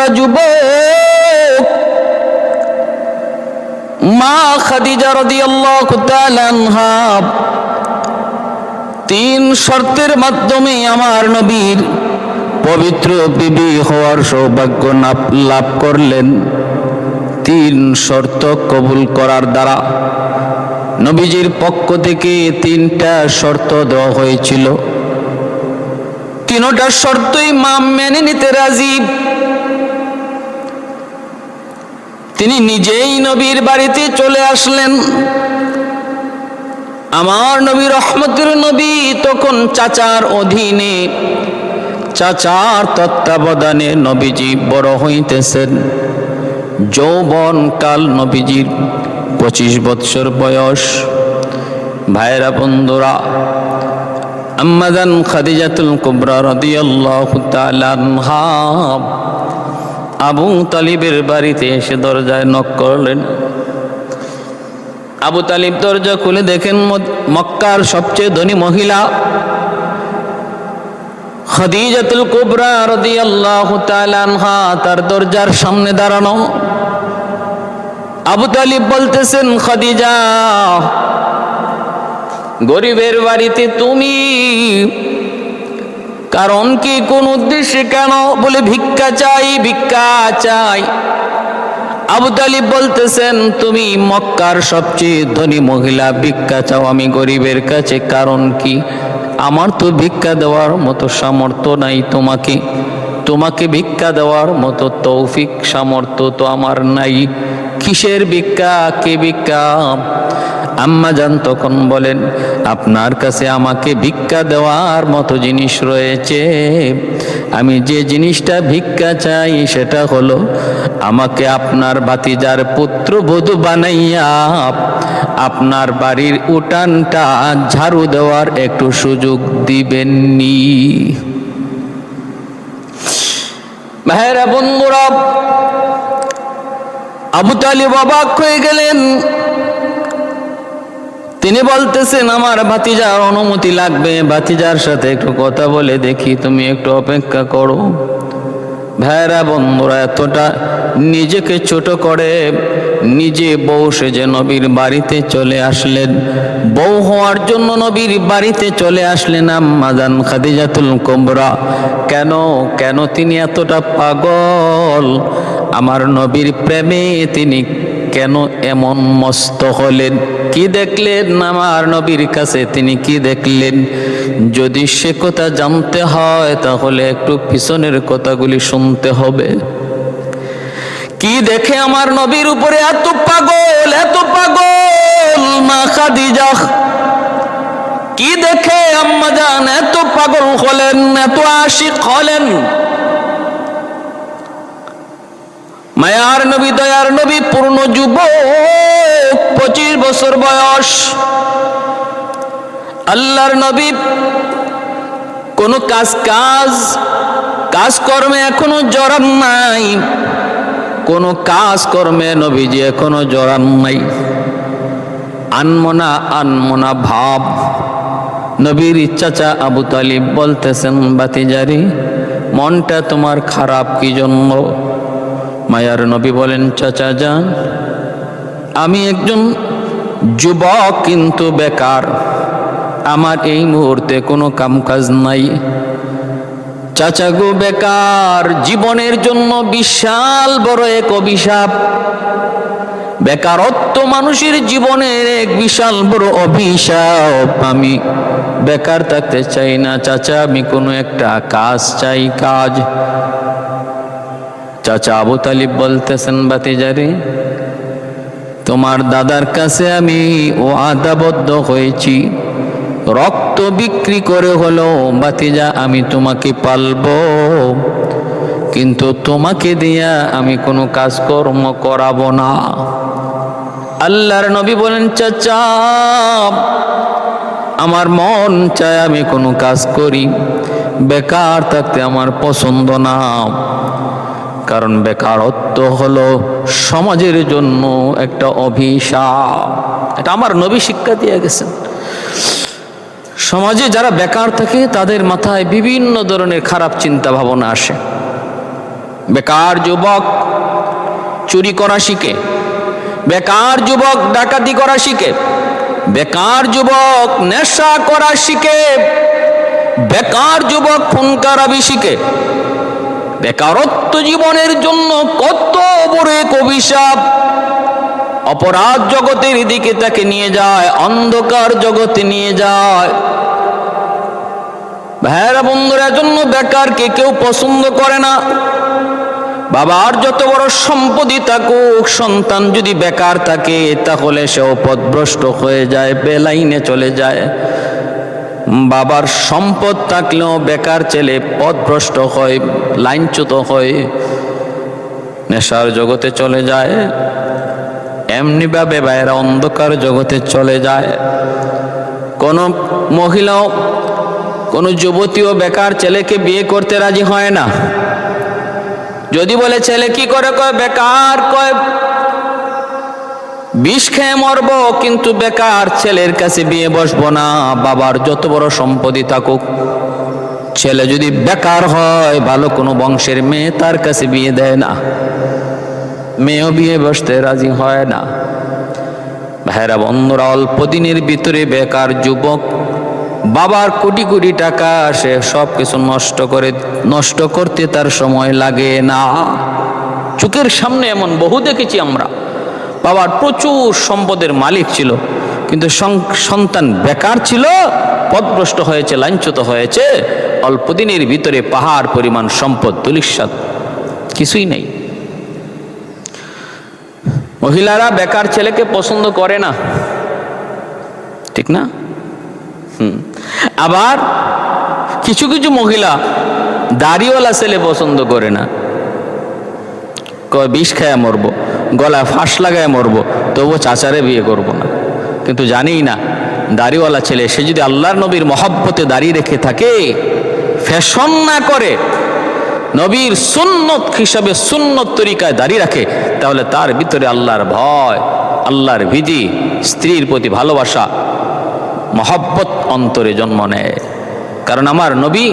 একটা যুবক মা খাদিজা রাদিয়াল্লাহু তাআলা আনহা 3 শর্তের মাধ্যমে আমার নবীর পবিত্র বিবি হওয়ার সৌভাগ্য লাভ করলেন। 3 শর্ত কবুল করার দ্বারা নবীজির পক্ষ থেকে 3টা শর্ত দেওয়া হয়েছিল। 3টা শর্তই মা মেনে নিতে রাজি। তিনি নিজেই নবীর বাড়িতে চলে আসলেন। আমার নবী রহমতের নবী তখন চাচার অধীনে, চাচার তত্ত্বাবধানে নবীজি বড় হইতেছেন। যৌবন কাল নবীজির 25 বৎসর বয়স। ভাইরা বন্ধুরা, আম্মা জান খাদিজাতুল কুবরা রাদিয়াল্লাহু তাআলা আনহা আবু তালিবের বাড়িতে এসে দরজায় নক করলেন। আবু তালিব দরজা খুলে দেখেন মক্কার সবচেয়ে ধনী মহিলা খাদিজাতুল কুবরা রাদিয়াল্লাহু তাআলা আনহা তার দরজার সামনে দাঁড়ানো। আবু তালিব বলতেছেন, খাদিজা, গরিবের বাড়িতে তুমি, কারণ কি, কোন উদ্দেশ্যে, কেন? বলে ভিক্ষা চাই, ভিক্ষা চাই। আবু তালিব বলতেছেন, তুমি মক্কার সবচেয়ে ধনী মহিলা, ভিক্ষা চাও আমি গরিবের কাছে, কারণ কি? আমার তো ভিক্ষা দেওয়ার মতো সামর্থ্য নাই, তোমাকে ভিক্ষা দেওয়ার মতো তৌফিক সামর্থ্য তো আমার নাই। কিসের ভিক্ষা, কে ভিক্ষা? আম্মা জান তখন বলেন, আপনার কাছে আমাকে ভিক্ষা দেওয়ার মতো জিনিস রয়েছে। আমি যে জিনিসটা ভিক্ষা চাই সেটা হলো আমাকে আপনার ভাতিজার পুত্রবধূ বানাইয়া আপনার বাড়ির উঠানটা ঝাড়ু দেওয়ার একটু সুযোগ দিবেননি। ভাইরা বন্ধুরা, আবু তালিব অবাক হয়ে গেলেন। তিনি বলতেছেন, আমার ভাতিজার অনুমতি লাগবে, ভাতিজার সাথে একটু কথা বলে দেখি, তুমি একটু অপেক্ষা করো। ভাইরা বন্ধুরা, এতটা নিজেকে ছোট করে নিজে বউ সেজে নবীর বাড়িতে চলে আসলেন। বউ হওয়ার জন্য নবীর বাড়িতে চলে আসলেন আম্মা জান খাদিজাতুল কুবরা। কেন তিনি এতটা পাগল? আমার নবীর প্রেমে তিনি কেন এমন মস্ত হলেন? কি দেখলেন আমার নবীর কাছে? তিনি কি দেখলেন? যদি সে কথা জানতে হয় তাহলে একটু পিছনের কথাগুলি শুনতে হবে। কি দেখে আমার নবীর উপরে এত পাগল মা খাদিজা? কি দেখে আম্মা জান এত পাগল হলেন, এত আশিক হলেন? মায়ার নবী, দয়ার নবী, পূর্ণ যুবক, 25 বছর বয়স। আল্লাহর নবী কোনো কাজকর্মে এখনো জড়ান নাই, কোনো কাজকর্মে নবীজি এখনো জড়ান নাই। আনমনা ভাব। নবীর চাচা আবু তালিব বলতেছেন, ভাতিজারি, মনটা তোমার খারাপ কি জন্য? মায়ার নবী বলেন, চাচা যান, আমি একজন যুবক কিন্তু বেকার, আমার এই মুহূর্তে কোনো কামকাজ নাই। চাচা গো, বেকার জীবনের জন্য বিশাল বড় এক অভিশাপ। বেকারত্ব মানুষের জীবনের এক বিশাল বড় অভিশাপ। আমি বেকার থাকতে চাই না চাচা, আমি কোনো একটা কাজ চাই, কাজ। চাচা আবু তালিব বলতেছেন, ভাতিজারে, তোমার দাদার কাছে আমি ওয়াদাবদ্ধ হয়েছি, রক্ত বিক্রি করে হলো ভাতিজা আমি তোমাকে পালবো, কিন্তু তোমাকে দিয়া আমি কোনো কাজকর্ম করাবো না। আল্লাহর নবী বলেন, চাচা, আমার মন চায় আমি কোনো কাজ করি, বেকার থাকতে আমার পছন্দ না। কারণ বেকারত্ব হলো সমাজের জন্য একটা অভিশাপ। এটা আমার নবী শিক্ষা দিয়ে গেছেন। সমাজে যারা বেকার থাকে তাদের মাথায় বিভিন্ন ধরনের খারাপ চিন্তা ভাবনা আসে। বেকার যুবক চুরি করা শিখে, বেকার যুবক ডাকাতি করা শিখে, বেকার যুবক নেশা করা শিখে, বেকার যুবক খুন খারাপি শিখে। বেকারত্ব জীবনের জন্য কত বড় এক অভিশাপ। অপরাধ জগতের দিকে তাকে নিয়ে যায়, অন্ধকার জগতে নিয়ে যায়। ভাইরা বন্ধুরা, জন্য বেকারকে কেউ পছন্দ করে না। বাবার যত বড় সম্পত্তি থাকুক, সন্তান যদি বেকার থাকে তাহলে সেও পথভ্রষ্ট হয়ে যায়, বেলাইনে চলে যায়। বাবার সম্পদ থাকলেও বেকার ছেলে পথভ্রষ্ট হয়, লাইনচ্যুত হয়, নেশার জগতে চলে যায়। এমনি ভাবে ভাইরা অন্ধকার জগতে চলে যায়। কোন মহিলাও, কোন যুবতীও বেকার ছেলেকে বিয়ে করতে রাজি হয় না। যদি বলে ছেলে কি করে, কয় বেকার, কয় বিষ খেয়ে মরবো, কিন্তু বেকার ছেলের কাছে বিয়ে বসবো না। বাবার যত বড় সম্পত্তি থাকুক, ছেলে যদি বেকার হয়, ভালো কোনো বংশের মেয়ে তার কাছে বিয়ে দেয় না, মেয়েও বিয়ে বসতে রাজি হয় না। ভাইরা বন্ধুরা, অল্প দিনের ভিতরে বেকার যুবক বাবার কোটি কোটি টাকা সে সব কিছু নষ্ট করতে তার সময় লাগে না। চোখের সামনে এমন বহু দেখেছি আমরা। বাবার প্রচুর সম্পদের মালিক ছিল, কিন্তু সন্তান বেকার ছিল, পথভ্রষ্ট হয়েছে, লাঞ্ছিত হয়েছে। অল্প দিনের ভিতরে পাহাড় পরিমাণ সম্পদ, ধূলিসাৎ, কিছুই নেই। মহিলারা বেকার ছেলেকে পছন্দ করে না, ঠিক না? আবার কিছু কিছু মহিলা দাড়িওয়ালা ছেলে পছন্দ করে না, কয় বিষ খায় মরবো, গলায় ফাঁস লাগায় মরবো, তবু চাচারে বিয়ে করব না। কিন্তু জানি না, দাড়িওয়ালা ছেলে সে যদি আল্লাহর নবীর মহব্বতে দাঁড়িয়ে রেখে থাকে, ফ্যাশন না করে, নবীর সুন্নত হিসাবে সুন্নত তরিকায় দাঁড়িয়ে রাখে, তাহলে তার ভিতরে আল্লাহর ভয়, আল্লাহর ভীতি, স্ত্রীর প্রতি ভালোবাসা, মহব্বত অন্তরে জন্ম নেয়। কারণ আমার নবী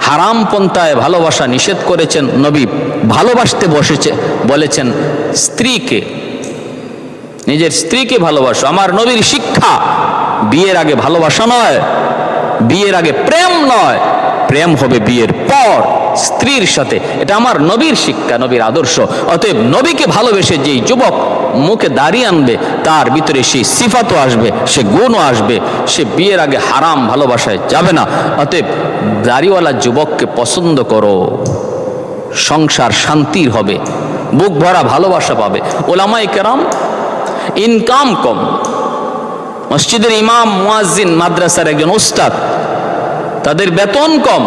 হারাম পন্থায় ভালোবাসা নিষেধ করেছেন। নবী ভালোবাসতে বলেছেন স্ত্রীকে, নিজের স্ত্রীকে ভালোবাসো। আমার নবীর শিক্ষা বিয়ের আগে ভালোবাসা নয়, বিয়ের আগে প্রেম নয়, প্রেম হবে বিয়ের পর স্ত্রীর সাথে। এটা আমার নবীর শিক্ষা, নবীর আদর্শ। অতএব নবীকে ভালোবেসে যেই যুবক মুখে দাড়ি আনবে, তার ভিতরে সেই সিফাতও আসবে, সে গুণও আসবে, সে বিয়ের আগে হারাম ভালোবাসায় যাবে না। অতএব দাড়িওয়ালা যুবককে পছন্দ করো, সংসার শান্তির হবে, বুক ভরা ভালোবাসা পাবে। ওলামায়ে কেরাম ইনকাম কম, মসজিদের ইমাম, মুয়াজ্জিন, মাদ্রাসার একজন উস্তাদ, তাদের বেতন কম,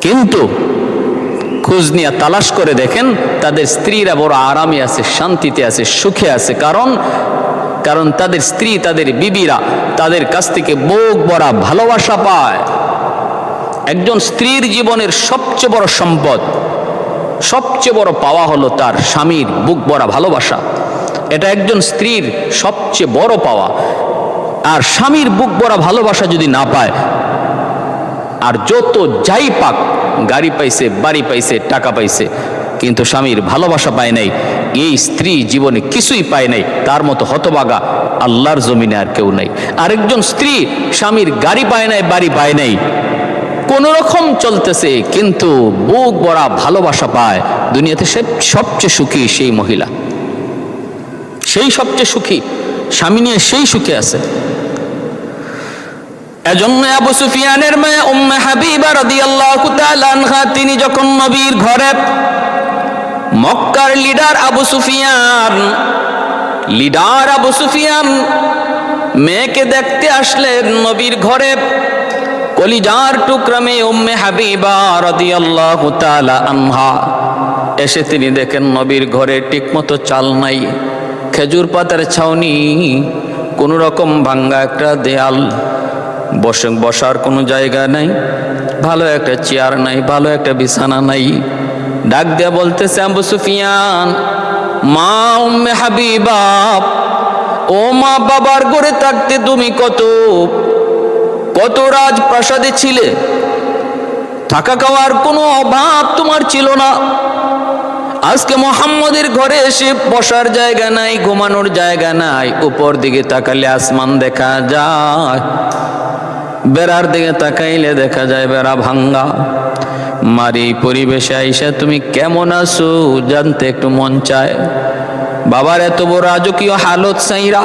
কিন্তু খোঁজ নিয়ে তালাশ করে দেখেন তাদের স্ত্রীরা বড় আরামে আছে, শান্তিতে আছে, সুখে আছে। কারণ তাদের স্ত্রী, তাদের বিবিরা তাদের কাছ থেকে বুক ভরা ভালোবাসা পায়। একজন স্ত্রীর জীবনের সবচেয়ে বড় সম্পদ, সবচেয়ে বড় পাওয়া হলো তার স্বামীর বুক ভরা ভালোবাসা। এটা একজন স্ত্রীর সবচেয়ে বড় পাওয়া। আর স্বামীর বুক ভরা ভালোবাসা যদি না পায়, আর যত যাই পাক, গাড়ি পাইছে, বাড়ি পাইছে, টাকা পাইছে, কিন্তু স্বামীর ভালোবাসা পায় নাই, এই স্ত্রী জীবনে কিছুই পায় নাই, তার মতো হতভাগা আল্লাহর জমিনে আর কেউ নাই। আরেকজন স্ত্রী স্বামীর গাড়ি পায় নাই, বাড়ি পায় নাই, কোন রকম চলতেছে, কিন্তু বুক ভরা ভালোবাসা পায়। দুনিয়াতে সবচেয়ে সুখী সেই মহিলা, সেই সবচেয়ে সুখী, স্বামী নিয়ে সেই সুখে আছে। এজন্য আবু সুফিয়ানের মেয়ে উম্মে হাবিবা রাদিয়াল্লাহু তাআলা আনহা, তিনি যখন নবীর ঘরে, মক্কার লিডার আবু সুফিয়ান মেয়েকে দেখতে আসলেন নবীর ঘরে। কলিজার টুকরা মেয়ে উম্মে হাবিবা রাদিয়াল্লাহু তাআলা আনহা এসে তিনি দেখেন নবীর ঘরে ঠিকমতো চাল নাই, খেজুর পাতার ছাউনি, কোন রকম ভাঙ্গা একটা দেয়াল, বসার কোনো জায়গা নাই, ভালো একটা চেয়ার নাই, ভালো একটা বিছানা নাই। ডাক দেয়া বলতেছে, আবু সুফিয়ান, মা উম্মে হাবিবা, ও মা, বাবার ঘরে থাকতে তুমি কত রাজপ্রাসাদে ছিলে, থাকা খাওয়ার কোনো অভাব তোমার ছিল না। আজকে মুহাম্মদের ঘরে এসে বসার জায়গা নাই, ঘুমানোর জায়গা নাই। উপর দিকে তাকালে আসমান দেখা যায়, বেড়ার দিকে তাকাইলে দেখা যায় বেড়া ভাঙ্গা। মারি পরিবেশে আইসা তুমি কেমন আছো জানতে একটু মন চায়। বাবার এত বড় রাজকীয় হালত চাইরা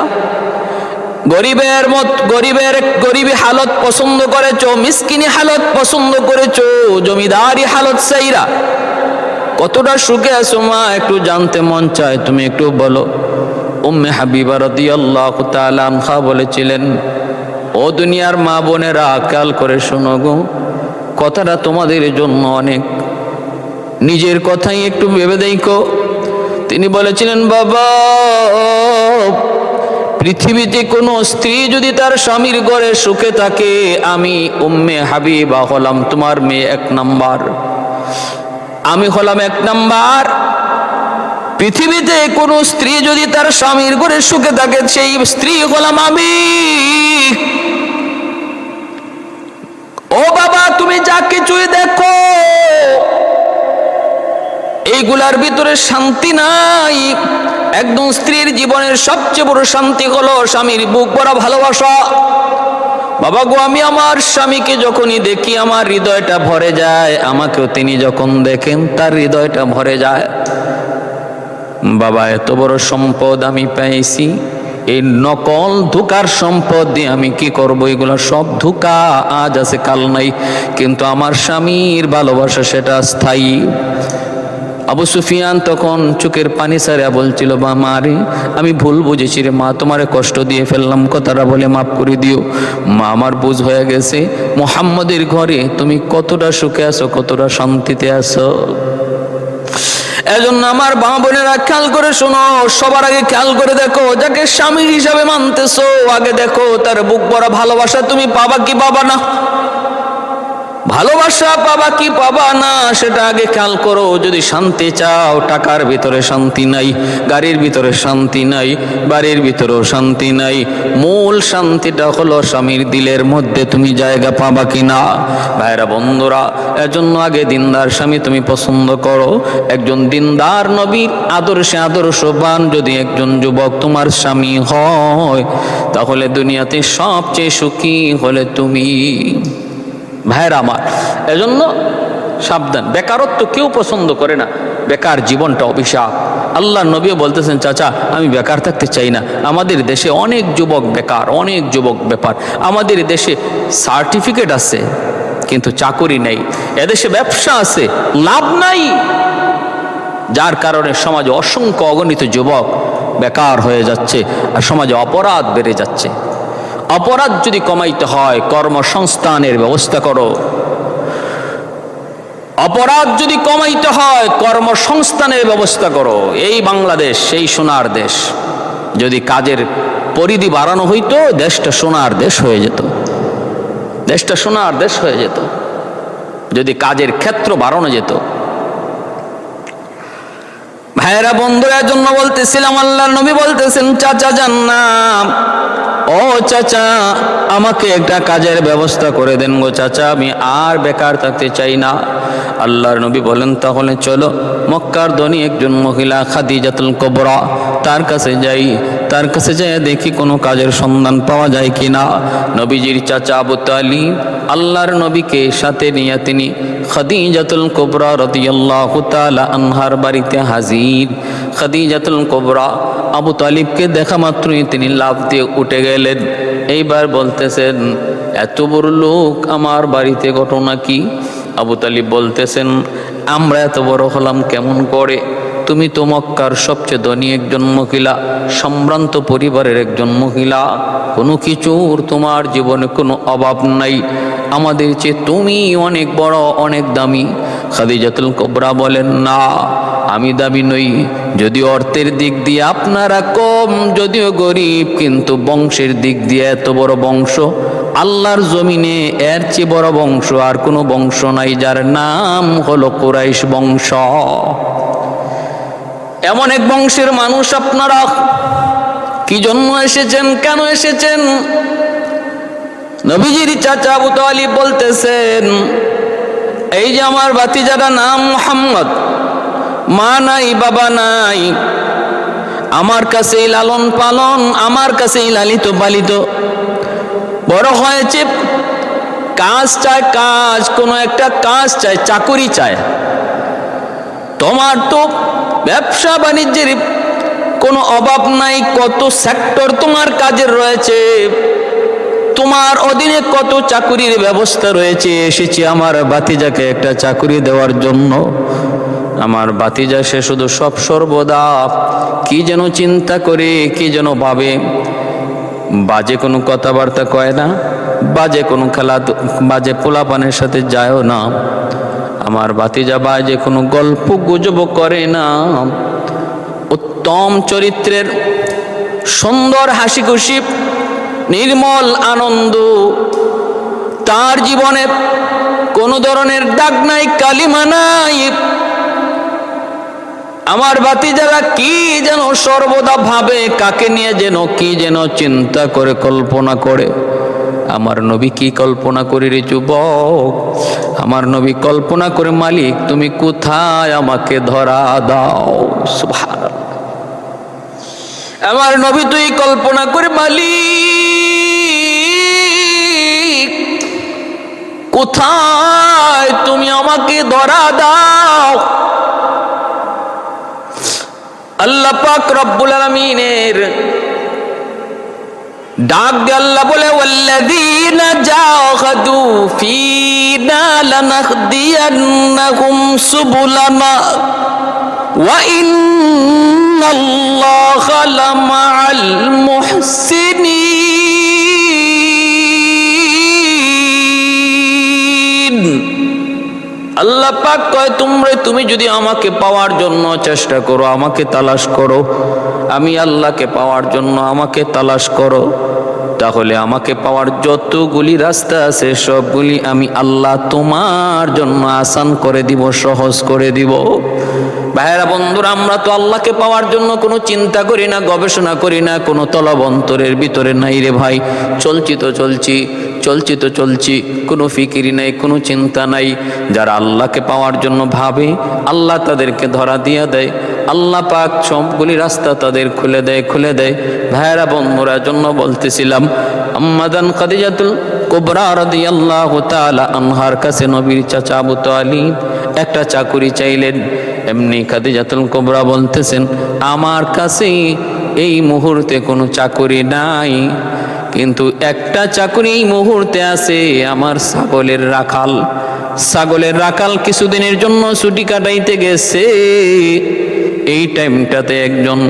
গরিবী হালত পছন্দ করেছো, মিসকিনি হালত পছন্দ করেছো, জমিদারি হালত চাইরা কতটা সুখে আছো মা একটু জানতে মন চায়। তুমি একটু বলো। উম্মে হাবিবা রাদিয়াল্লাহু তাআলা আনহা বলেছিলেন, ও দুনিয়ার মা বোনেরা খেয়াল করে শোনো গো, কথাটা তোমাদের জন্য অনেক, নিজের কথাই একটু ভেবে দেখো। তিনি বলেছিলেন, বাবা পৃথিবীতে কোনো স্ত্রী যদি তার স্বামীর ঘরে সুখে থাকে, আমি উম্মে হাবিবা হলাম তোমার মেয়ে এক নাম্বার, আমি হলাম এক নাম্বার। পৃথিবীতে কোনো স্ত্রী যদি তার স্বামীর ঘরে সুখে থাকে, সেই স্ত্রী হলাম আমি। ও বাবা তুমি যা কিছুই দেখো, এইগুলার ভিতরে শান্তি নাই। একদম স্ত্রীর জীবনের সবচেয়ে বড় শান্তি হলো স্বামীর বুক ভরা ভালোবাসা। বাবা গো, আমি আমার স্বামীকে যখনই দেখি আমার হৃদয়টা ভরে যায়, আমাকেও তিনি যখন দেখেন তার হৃদয়টা ভরে যায়। বাবা এত বড় সম্পদ আমি পেয়েছি, এই নকল ধোঁকার সম্পদ দিয়ে আমি কি করব? এগুলো সব ধোঁকা, আজ আছে কাল নাই, কিন্তু আমার স্বামীর ভালোবাসা সেটা স্থায়ী। আবু সুফিয়ান তখন চোখের পানি ছাড়া বলছিল, বা মা রে আমি ভুল বুঝেছি রে মা, তোমারে কষ্ট দিয়ে ফেললাম, কথাটা বলে মাফ করে দিও মা, আমার বুঝ হয়ে গেছে। মুহাম্মদের ঘরে তুমি কতটা সুখে আছো, কতটা শান্তিতে আছো। এজন্য আমার মা বোনেরা খেয়াল করে শোনো, সবার আগে খেয়াল করে দেখো, যাকে স্বামী হিসাবে মানতেছো আগে দেখো তার বুক ভরা ভালোবাসা তুমি পাবা কি পাবা না, ভালোবাসা পাবা কি পাবা না সেটা আগে খেয়াল করো। যদি শান্তি চাও, টাকার ভিতরে শান্তি নাই, গাড়ির ভিতরে শান্তি নাই, বাড়ির ভিতরেও শান্তি নাই, মূল শান্তিটা হলো স্বামীর দিলের মধ্যে তুমি জায়গা পাবা কিনা। ভাইরা বন্ধুরা, এজন্য আগে দিনদার স্বামী তুমি পছন্দ করো। একজন দিনদার নবীর আদর্শে আদর্শবান যদি একজন যুবক তোমার স্বামী হয়, তাহলে দুনিয়াতে সবচেয়ে সুখী হলে তুমি। ভাইরা আমার, এজন্য সাবধান। বেকারত্ব কেউ পছন্দ করে না, বেকার জীবনটা অভিশাপ। আল্লাহ নবীও বলতেছেন, চাচা আমি বেকার থাকতে চাই না। আমাদের দেশে অনেক যুবক বেকার, অনেক যুবক বেকার। আমাদের দেশে সার্টিফিকেট আছে কিন্তু চাকরি নেই, এদেশে ব্যবসা আছে লাভ নাই, যার কারণে সমাজে অসংখ্য অগণিত যুবক বেকার হয়ে যাচ্ছে আর সমাজে অপরাধ বেড়ে যাচ্ছে। অপরাধ যদি কমাইতে হয়, কর্মসংস্থানের ব্যবস্থা করো। অপরাধ যদি কমাইতে হয়, কর্মসংস্থানের ব্যবস্থা করো। এই বাংলাদেশ সেই সোনার দেশ, যদি কাজের পরিধি বাড়ানো হইতো দেশটা সোনার দেশ হয়ে যেত, দেশটা সোনার দেশ হয়ে যেত যদি কাজের ক্ষেত্র বাড়ানো যেত। ভাইরা বন্ধুরা, জন্য বলতেছিলাম, আল্লাহর নবী বলতেছেন, চাচা জান্নাত, ও চাচা আমাকে একটা কাজের ব্যবস্থা করে দেন গো চাচা, আমি আর বেকার থাকতে চাই না। আল্লাহর নবী বলেন, তাহলে চলো মক্কার ধনী একজন মহিলা খাদিজাতুল কুবরা, তার কাছে যাই, তার কাছে যাই দেখি কোনো কাজের সন্ধান পাওয়া যায় কিনা। নবীজির চাচা আবু তালিব আল্লাহর নবীকে সাথে নিয়ে তিনি খাদিজাতুল কুবরা রাদিয়াল্লাহু তাআলা আনহার বাড়িতে হাজির। খাদিজাতুল কুবরা আবু তালিবকে দেখা মাত্রই তিনি লাফ দিয়ে উঠে গেলেন। এইবার বলতেছেন, এত বড় লোক আমার বাড়িতে, ঘটনা কি? আবু তালিব বলতেছেন, আমরা এত বড় হলাম কেমন করে? তুমি তো মক্কার সবচেয়ে ধনী একজন মহিলা, সম্ভ্রান্ত পরিবারের একজন মহিলা, কোনো কিছুর তোমার জীবনে কোনো অভাব নাই, আমাদের চেয়ে তুমি অনেক বড়, অনেক দামি। খাদিজাতুল কুবরা বলেন, না আমি দামি নই, যদিও অর্থের দিক দিয়ে আপনারা কম, যদিও গরিব, কিন্তু বংশের দিক দিয়ে এত বড় বংশ, আল্লাহর জমিনে এর চেয়ে বড় বংশ আর কোনো বংশ নাই, যার নাম হলো কুরাইশ বংশ। এমন এক বংশের মানুষ আপনারা, কি জন্য এসেছেন, কেন এসেছেন? নবীজির চাচা আবু তালিব বলতেছেন, এই যে আমার ভাতিজাটা নাম মুহাম্মদ, মা নাই বাবা নাই, আমার কাছেই লালন পালন, আমার কাছেই লালিত পালিত বড় হয়েছে। কাজ চায়, কাজ, কোনো একটা কাজ চায়, চাকুরি চায়। তোমার তো ব্যবসা বাণিজ্যের কোনো অভাব নাই, কত সেক্টর তোমার কাজের রয়েছে, তোমার অধীনে কত চাকুরির ব্যবস্থা রয়েছে। এসেছি আমার ভাতিজাকে একটা চাকুরি দেওয়ার জন্য। আমার ভাতিজা সে শুধু সব সর্বদা কি যেন চিন্তা করে, কি যেন ভাবে, বাজে কোনো কথাবার্তা কয় না, বাজে কোনো খেলা, বাজে পোলাপানের সাথে যায়ও না। আমার ভাতিজা বাজে কোনো গল্প গুজব করে না। উত্তম চরিত্রের, সুন্দর হাসি খুশি, নির্মল আনন্দ, তার জীবনে কোনো ধরনের দাগ নাই, কালিমা নাই। আমার ভাতিজারা কি যেন সর্বদা ভাবে, কাকে নিয়ে যেন কি যেন চিন্তা করে, কল্পনা করে। আমার নবী কি কল্পনা করে রে যুবক? আমার নবী কল্পনা করে, মালিক তুমি কোথায়, আমাকে ধরা দাও। সুবহানাল্লাহ। আমার নবী তুই কল্পনা করে, মালিক কোথায়, তুমি আমাকে ধরা দাও। আল্লাহ পাক রব্বুল আলামিনের ডাক দিয়ে আল্লাহ বলে, ওয়াল্লাযীনা জাহাদু ফীনা লানাহদিয়ান্নাহুম সুবুলানা ওয়া ইন্নাল্লাহা লামাআল মুহসিনিন। আল্লাহ পাক কয়, তুমি যদি আমাকে পাওয়ার জন্য চেষ্টা করো, আমাকে তালাশ করো, আমি আল্লাহকে পাওয়ার জন্য আমাকে তালাশ করো, তাহলে আমাকে পাওয়ার যতগুলি রাস্তা আছে সবগুলি আমি আল্লাহ তোমার জন্য আসান করে দিব, সহজ করে দিব। ভাইয়েরা বন্ধুরা, আমরা তো আল্লাহকে পাওয়ার জন্য কোনো চিন্তা করি না, গবেষণা করি না, কোনো তলব অন্তরের ভিতরে নাই রে ভাই। চলছি তো চলছি, কোনো ফিকিরি নাই, কোনো চিন্তা নাই। যারা আল্লাহকে পাওয়ার জন্য ভাবে, আল্লাহ তাদেরকে ধরা দিয়ে দেয়। আল্লাহ পাক সবগুলি রাস্তা তাদের খুলে দেয়। ভাইয়েরা বন্ধুরা, জন্য বলতেছিলাম, আম্মাদান খাদিজাতুল কুবরা রাদিয়াল্লাহু তাআলা আনহার কাছে নবীর চাচা আবু তালিব একটা চাকুরি চাইলেন। এমনি খাদিজাতুল কুবরা বলতেছেন, আমার কাছে এই মুহূর্তে কোনো চাকুরি নাই, কিন্তু একটা চাকুরি এই মুহূর্তে আছে, আমার ছাগলের রাখাল কিছুদিনের জন্য ছুটি কাটাইতে গেছে। এই টাইমটাতে একজন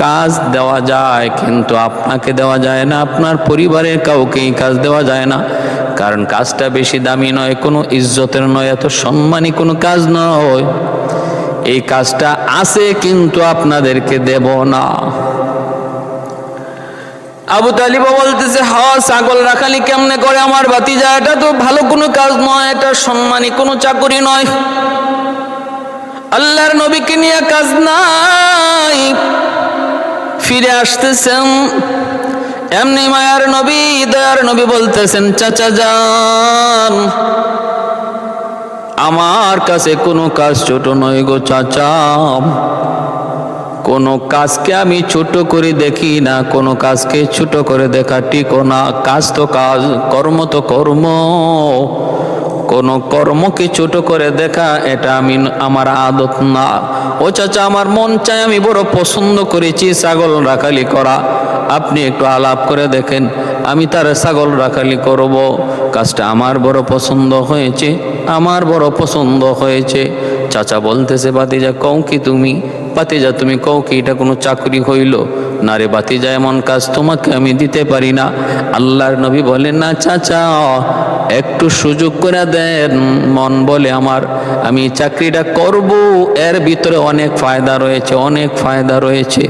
কাজ দেওয়া যায়, কিন্তু আপনাকে দেওয়া যায় না, আপনার পরিবারের কাউকেই কাজ দেওয়া যায় না। কারণ কাজটা বেশি দামি নয়, কোনো ইজ্জতের নয়, এত সম্মানী কোনো কাজ নয়। এই কাজটা আছে কিন্তু আপনাদেরকে দেব না। আবু তালিব বলতেছে, ছাগল রাখালি কেমনে করে আমার ভাতিজা? এটা তো ভালো কোনো কাজ নয়, এটা সম্মানী কোনো চাকরি নয়। আল্লাহর নবীকে নিয়ে কাজ নাই। ফিরে আসতেছেন, এমনি মায়ার নবী, দয়ার নবী বলতেছেন, চাচা যান, আমার কাছে কোনো কাজ ছোট নয় গো চাচা। কোনো কাজকে আমি ছোট করে দেখি না, কোনো কাজকে ছোট করে দেখা ঠিক না। কাজ তো কাজ, কর্ম তো কর্ম। কোনো কর্মকে ছোট করে দেখা এটা আমার আদত না। ও চাচা, আমার মন চায়, আমি বড় পছন্দ করেছি ছাগল রাখালি করা। আপনি একটু আলাপ করে দেখেন, আমি তার ছাগল রাখালি করব। কাজটা আমার বড় পছন্দ হয়েছে। চাচা বলতেছে, ভাতিজা কও কি তুমি? ভাতিজা তুমি কও কি এটা কোনো চাকরি হইল? না রে ভাতিজা, এমন কাজ তোমাকে আমি দিতে পারি না। আল্লাহর নবী বলেন, না চাচা, একটু সুযোগ করে দেন। মন বলে আমার, আমি চাকরিটা করব, এর ভিতরে অনেক ফায়দা রয়েছে।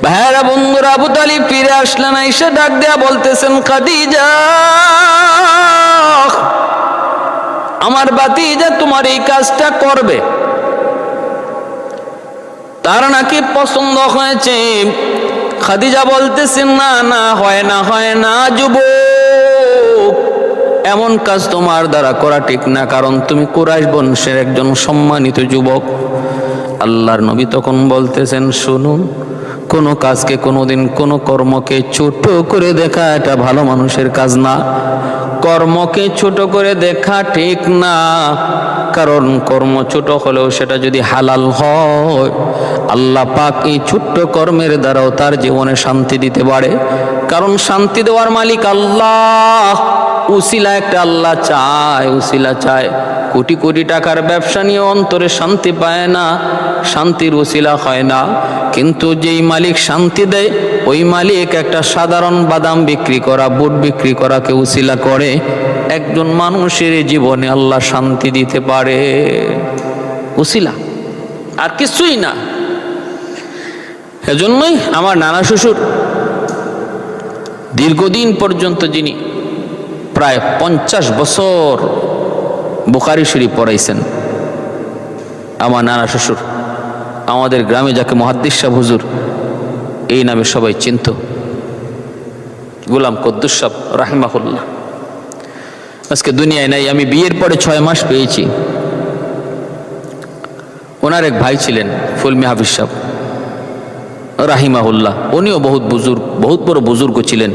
ভাইরা বন্ধুরা, আবু তালিব ফিরে আসলেন, আয়েশা ডাক দেয়া বলতেছেন, খাদিজা, আমার ভাতিজা তোমার এই কাজটা করবে, তার নাকি পছন্দ হয়েছে। খাদিজা বলতেছেন, না হয় না যুবক, এমন কাজ তোমার দ্বারা করা ঠিক না, কারণ তুমি কুরাইশ বংশের একজন সম্মানিত যুবক। আল্লাহর নবী তখন বলতেছেন, শুনুন, কোনো কাজকে কোনোদিন কোনো কর্মকে ছোট করে দেখা এটা ভালো মানুষের কাজ না। কর্মকে ছোট করে দেখা ঠিক না, কারণ কর্ম ছোট হলেও সেটা যদি হালাল হয়, আল্লাহ পাক এই ছোট্ট কর্মের দ্বারাও তার জীবনে শান্তি দিতে পারে। কারণ শান্তি দেওয়ার মালিক আল্লাহ। উসিলা একটা আল্লাহ চায়, উসিলা চায়। কোটি কোটি টাকার ব্যবসা নিয়ে অন্তরে শান্তি পায় না, শান্তির উসিলা হয় না। কিন্তু যেই মালিক শান্তি দেয়, ওই মালিক একটা সাধারণ বাদাম বিক্রি করা, বুট বিক্রি করাকে উসিলা করে একজন মানুষের জীবনে আল্লাহ শান্তি দিতে পারে। উসিলা, আর কিছুই না। এজন্যই আমার নানা শ্বশুর দীর্ঘদিন পর্যন্ত, যিনি প্রায় 50 বছর বুখারী শরীফ পড়াইছেন, আমার নানা শ্বশুর, আমাদের গ্রামে যাকে মুহাদ্দিস সাহেব হুজুর এই নামে সবাই চিনত, গোলাম কুদ্দুস সাহেব রাহিমাহুল্লাহ, আজকে দুনিয়ায় নাই। আমি বিয়ের পরে 6 মাস পেয়েছি। ওনার এক ভাই ছিলেন ফুলমি হাফিজ সাহেব রাহিমাহুল্লাহ, উনিও বহুত বুজুর্গ, বহুত বড় বুজুর্গ ছিলেন।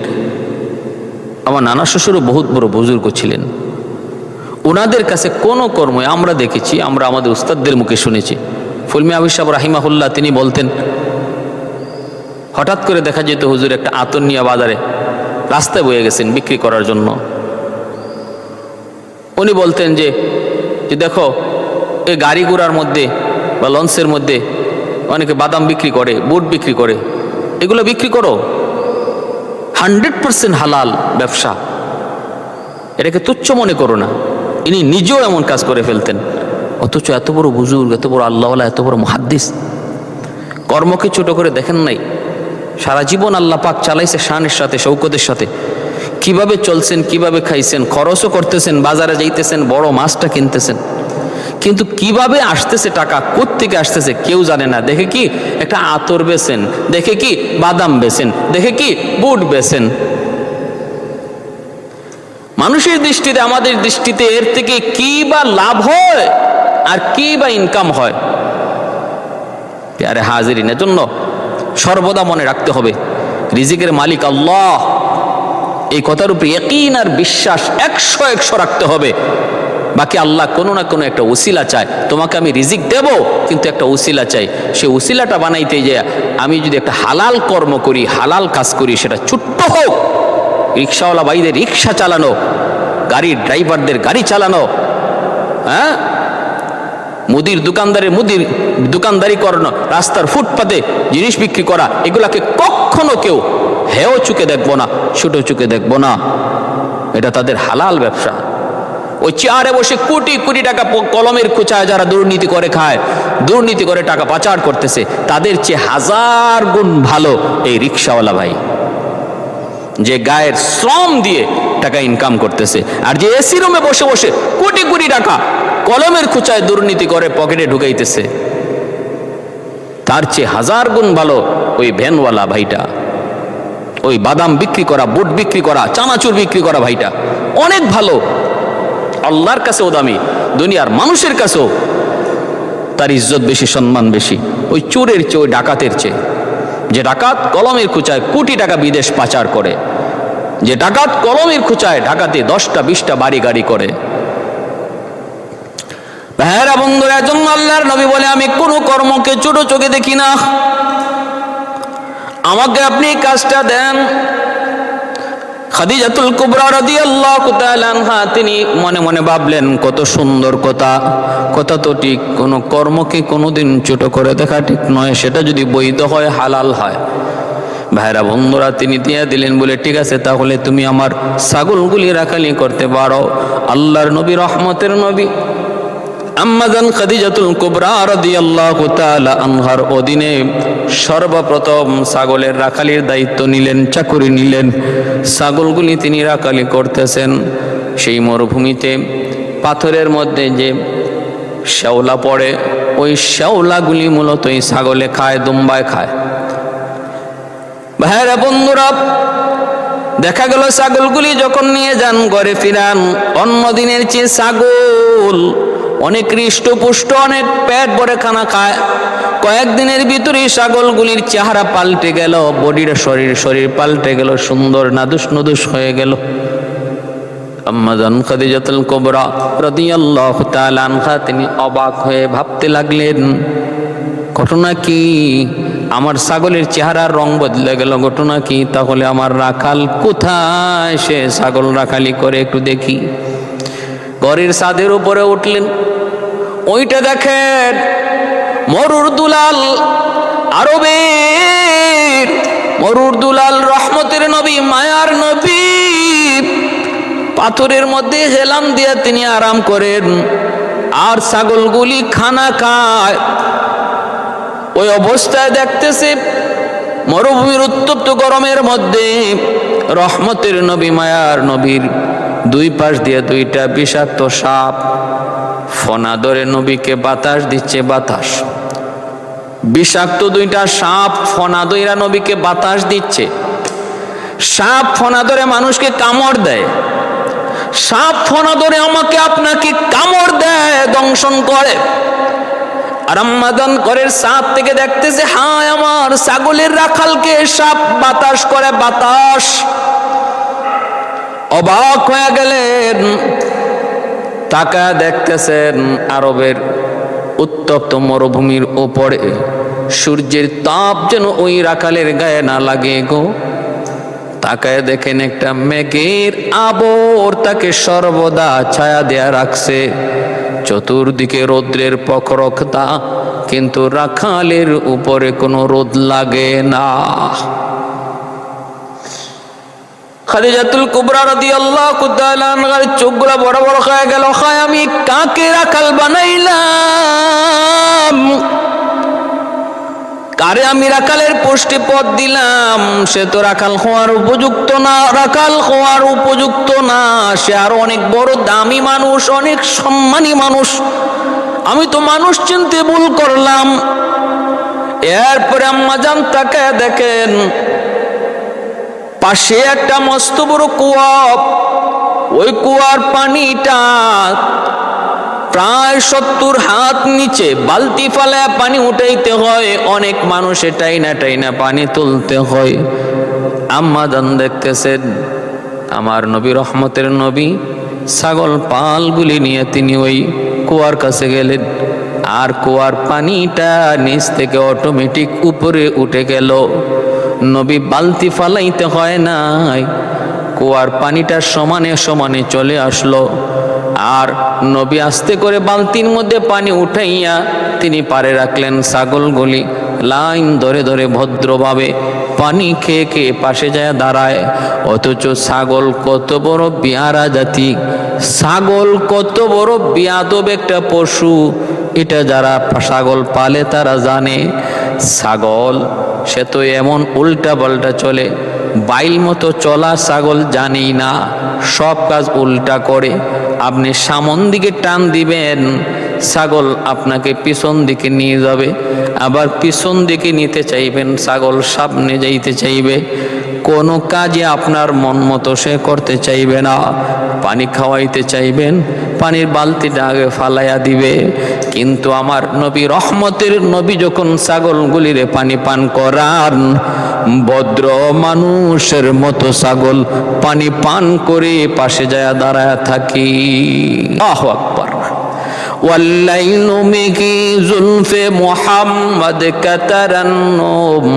আমার নানা শ্বশুরও বহুত বড় বুজুর্গ ছিলেন। ওনাদের কাছে কোনো কর্মই আমরা দেখেছি, আমরা আমাদের উস্তাদদের মুখে শুনেছি। ফুলমি হাফিজ সাহেব রাহিমাহুল্লাহ তিনি বলতেন, হঠাৎ করে দেখা যেত হুজুর একটা আতর নিয়ে বাজারে রাস্তায় বয়ে গেছেন বিক্রি করার জন্য। উনি বলতেন যে দেখো, এই গাড়ি ঘোড়ার মধ্যে বা লঞ্চের মধ্যে অনেকে বাদাম বিক্রি করে, বুট বিক্রি করে, এগুলো বিক্রি করো, 100% হালাল ব্যবসা, এটাকে তুচ্ছ মনে করো না। ইনি নিজেও এমন কাজ করে ফেলতেন, অথচ এত বড় বুজুর্গ, এত বড় আল্লাহওয়ালা, এত বড় মুহাদ্দিস, কর্মকে ছোট করে দেখেন নাই। সারা জীবন আল্লাহ পাক চালাইছে শানের সাথে, শৌকতের সাথে। কিভাবে চলছেন, কিভাবে খাইছেন, খরচও করতেছেন, বাজারে যাইতেছেন, বড় মাছটা কিনতেছেন, কিন্তু কিভাবে আসতেছে টাকা, কোত্থেকে আসতেছে কেউ জানে না। দেখে কি একটা আতর বেচেন, দেখে কি বাদাম বেচেন, দেখে কি বুট বেচেন। মানুষের দৃষ্টিতে, আমাদের দৃষ্টিতে এর থেকে কি বা লাভ হয় আর কি বা ইনকাম হয়? আরে হাজিরিনের জন্য সর্বদা মনে রাখতে হবে, রিজিকের মালিক আল্লাহ। এই কথার উপরে ইয়াকিন আর বিশ্বাস 100 রাখতে হবে। বাকি আল্লাহ কোনো না কোনো একটা উসিলা চায়। তোমাকে আমি রিজিক দেব, কিন্তু একটা উসিলা চাই। সে উসিলাটা বানাইতে যে আমি যদি একটা হালাল কর্ম করি, হালাল কাজ করি, সেটা ছোট্ট হোক, রিক্সাওয়ালা ভাইদের রিক্সা চালানো, গাড়ির ড্রাইভারদের গাড়ি চালানো, হ্যাঁ, মুদির দোকানদারি করানো, রাস্তার ফুটপাতে জিনিস বিক্রি করা, এগুলাকে কখনো কেউ হেও চুকে দেখবো না, ছোট চুকে দেখবো না। এটা তাদের হালাল ব্যবসা। ওই চেয়ারে বসে কোটি কোটি টাকা কলমের খোঁচায় যারা দুর্নীতি করে খায়, দুর্নীতি করে টাকা পাচার করতেছে, তাদের চেয়ে 1000 গুণ ভালো এই রিক্সাওয়ালা ভাই, যে গায়ের শ্রম দিয়ে টাকা ইনকাম করতেছে। আর যে এসি রুমে বসে বসে কোটি কোটি টাকা কলমের খোঁচায় দুর্নীতি করে পকেটে ঢুকাইতেছে, তার চেয়ে 1000 গুণ ভালো ওই ভ্যানওয়ালা ভাইটা, ওই বাদাম বিক্রি করা, বুট বিক্রি করা, চানাচুর বিক্রি করা ভাইটা অনেক ভালো। আল্লাহর কাছেও দামি, দুনিয়ার মানুষের কাছেও তার ইজ্জত বেশি, সম্মান বেশি ওই চোরের চেয়ে, ওই ডাকাতের চেয়ে। যে ডাকাত কলমের খোঁচায় কোটি টাকা বিদেশ পাচার করে, যে ডাকাত কলমের খোঁচায় ঢাকাতে 10টা 20টা বাড়ি গাড়ি করে। ভাইয়েরা বন্ধুরা, এজন্য আল্লাহর নবী বলে, আমি কোনো কর্মকে ছোট চোখে দেখি না, আমাকে আপনি কাজটা দেন। খাদিজাতুল কুবরা রাদিয়াল্লাহু তাআলা আনহা তিনি মনে মনে ভাবলেন, কত সুন্দর কথা, কথা তো ঠিক, কোনো কর্মকে কোনোদিন ছোট করে দেখা ঠিক নয়, সেটা যদি বৈধ হয়, হালাল হয়। ভাইরা বন্ধুরা, তিনি দিয়ে দিলেন, বলে ঠিক আছে, তাহলে তুমি আমার ছাগলগুলি রাখালি করতে পারো। আল্লাহর নবী, রহমতের নবী আম্মাজান খাদিজাতুল কুবরা রাদিয়াল্লাহু তাআলা আনহার অধীনে সর্বপ্রথম ছাগলের রাখালির দায়িত্ব নিলেন, চাকুরি নিলেন। ছাগলগুলি তিনি রাখালি করতেছেন। সেই মরুভূমিতে পাথরের মধ্যে যে শ্যাওলা পড়ে, ওই শ্যাওলাগুলি মূলত এই ছাগলে খায়, দুম্বায় খায়। ভাইরা বন্ধুরা, দেখা গেল ছাগলগুলি যখন নিয়ে যান ঘরে ফিরান, অন্য দিনের চেয়ে ছাগল অনেক হৃষ্টপুষ্ট, অনেক পেট ভরে খানা খায়। কয়েকদিনের ভিতরেই ছাগলগুলির চেহারা পাল্টে গেল, বডির শরীর পাল্টে গেল, সুন্দর নাদুস নদুস হয়ে গেল। আম্মা জান খাদিজাতুল কুবরা রাদিয়াল্লাহু তাআলা আনহা তিনি অবাক হয়ে ভাবতে লাগলেন, ঘটনা কি? আমার ছাগলের চেহারার রং বদলে গেল, ঘটনা কি? তাহলে আমার রাখাল কোথায়? সে ছাগল রাখালি করে একটু দেখি। ঘরের ছাদের উপরে উঠলেন, ওইটা দেখেন মরুর দুলাল, আরবের মরুর দুলাল, রহমতের নবী, মায়ার নবী, পাথরের মধ্যে হেলান দিয়ে তিনি আরাম করেন, আর ছাগলগুলি খানা খায়। ওই অবস্থায় দেখতেছে মরুভূমির উত্তপ্ত গরমের মধ্যে রহমতের নবী, মায়ার নবীর দুই পাশ দিয়ে দুইটা বিষাক্ত সাপ ফনা ধরে নবীকে বাতাস দিচ্ছে। বাতাস, বিষাক্ত দুইটা সাপ ফনা ধরে নবীকে বাতাস দিচ্ছে। সাপ ফনা ধরে মানুষকে কামড় দেয়, সাপ ফনা ধরে আমাকে আপনাকে কামড় দেয়, দংশন করে। আর আম্মাজান ঘরের ছাদ থেকে দেখতেছে, হায় আমার ছাগলের রাখালকে সাপ বাতাস করে, বাতাস। অবাক হয়ে গেলেন, তাকা দেখতেছেন আরবের উত্তপ্ত মরুভূমির উপরে সূর্যের তাপ যেন ওই রাখালের গায়ে না লাগে গো। তাকায় দেখেন একটা মেঘের আবর তাকে সর্বদা ছায়া দেয়া রাখছে, চতুর্দিকে রৌদ্রের প্রখরতা, কিন্তু রাখালের উপরে কোনো রোদ লাগে না। খাদিজাতুল কুবরা রাদিয়াল্লাহু তাআলা আনহার চোখগুলো বড় বড় হয়ে গেল। হায় আমি কাকে রাখাল বানাইলাম, কারে আমি রাখালের পোস্টে পদ দিলাম? সে তো রাখাল হওয়ার উপযুক্ত না, রাখাল হওয়ার উপযুক্ত না। সে আরো অনেক বড় দামি মানুষ, অনেক সম্মানী মানুষ। আমি তো মানুষ চিনতে ভুল করলাম। এরপরে আম্মা জান তাকায় দেখেন পাশে একটা মস্ত বড় কুয়া। ওই কুয়ার পানিটা প্রায় 70 হাত নিচে, বালতি ফালায় পানি উঠাইতে হয়, অনেক মানুষে টাইনা টাইনা পানি তুলতে হয়। আম্মা জান দেখতেছেন আমার নবী, রহমতের নবী, ছাগল পালগুলি নিয়ে তিনি ওই কুয়ার কাছে গেলেন, আর কুয়ার পানিটা নিচ থেকে অটোমেটিক উপরে উঠে গেল। নবী বালতি ফালাইতে হয় নাই, কুয়ার পানিটা সমানে সমানে চলে আসলো। আর নবী আস্তে করে বালতির মধ্যে পানি উঠাইয়া তিনি পারে রাখলেন। ছাগলগুলি লাইন ধরে ধরে ভদ্রভাবে পানি খেয়ে খেয়ে পাশে যায় দাঁড়ায়। অথচ ছাগল কত বড় বিয়ারা জাতি, ছাগল কত বড় বিয়াদব একটা পশু, এটা যারা ছাগল পালে তারা জানে। ছাগল সে তো এমন উল্টা পাল্টা চলে, বাইল মতো চলা ছাগল জানেই না, সব কাজ উল্টা করে। আপনি সামন দিকে টান দিবেন, ছাগল আপনাকে পিছন দিকে নিয়ে যাবে, আবার পিছন দিকে নিতে চাইবেন, ছাগল সামনে যাইতে চাইবে। কোনো কাজে আপনার মন মতো সে করতে চাইবে না। পানি খাওয়াইতে চাইবেন, পানির বালতিটা আগে ফালাইয়া দিবে। কিন্তু আমার নবী, রহমতের নবী, যখন ছাগলগুলিরে পানি পান করান, ভদ্র মানুষের মতো ছাগল পানি পান করে পাশে যায় দাঁড়ায় থাকি। আল্লাহু আকবার। ওয়াল্লাইলু মিকি জুলফে মুহাম্মদ কাতারান্নুম,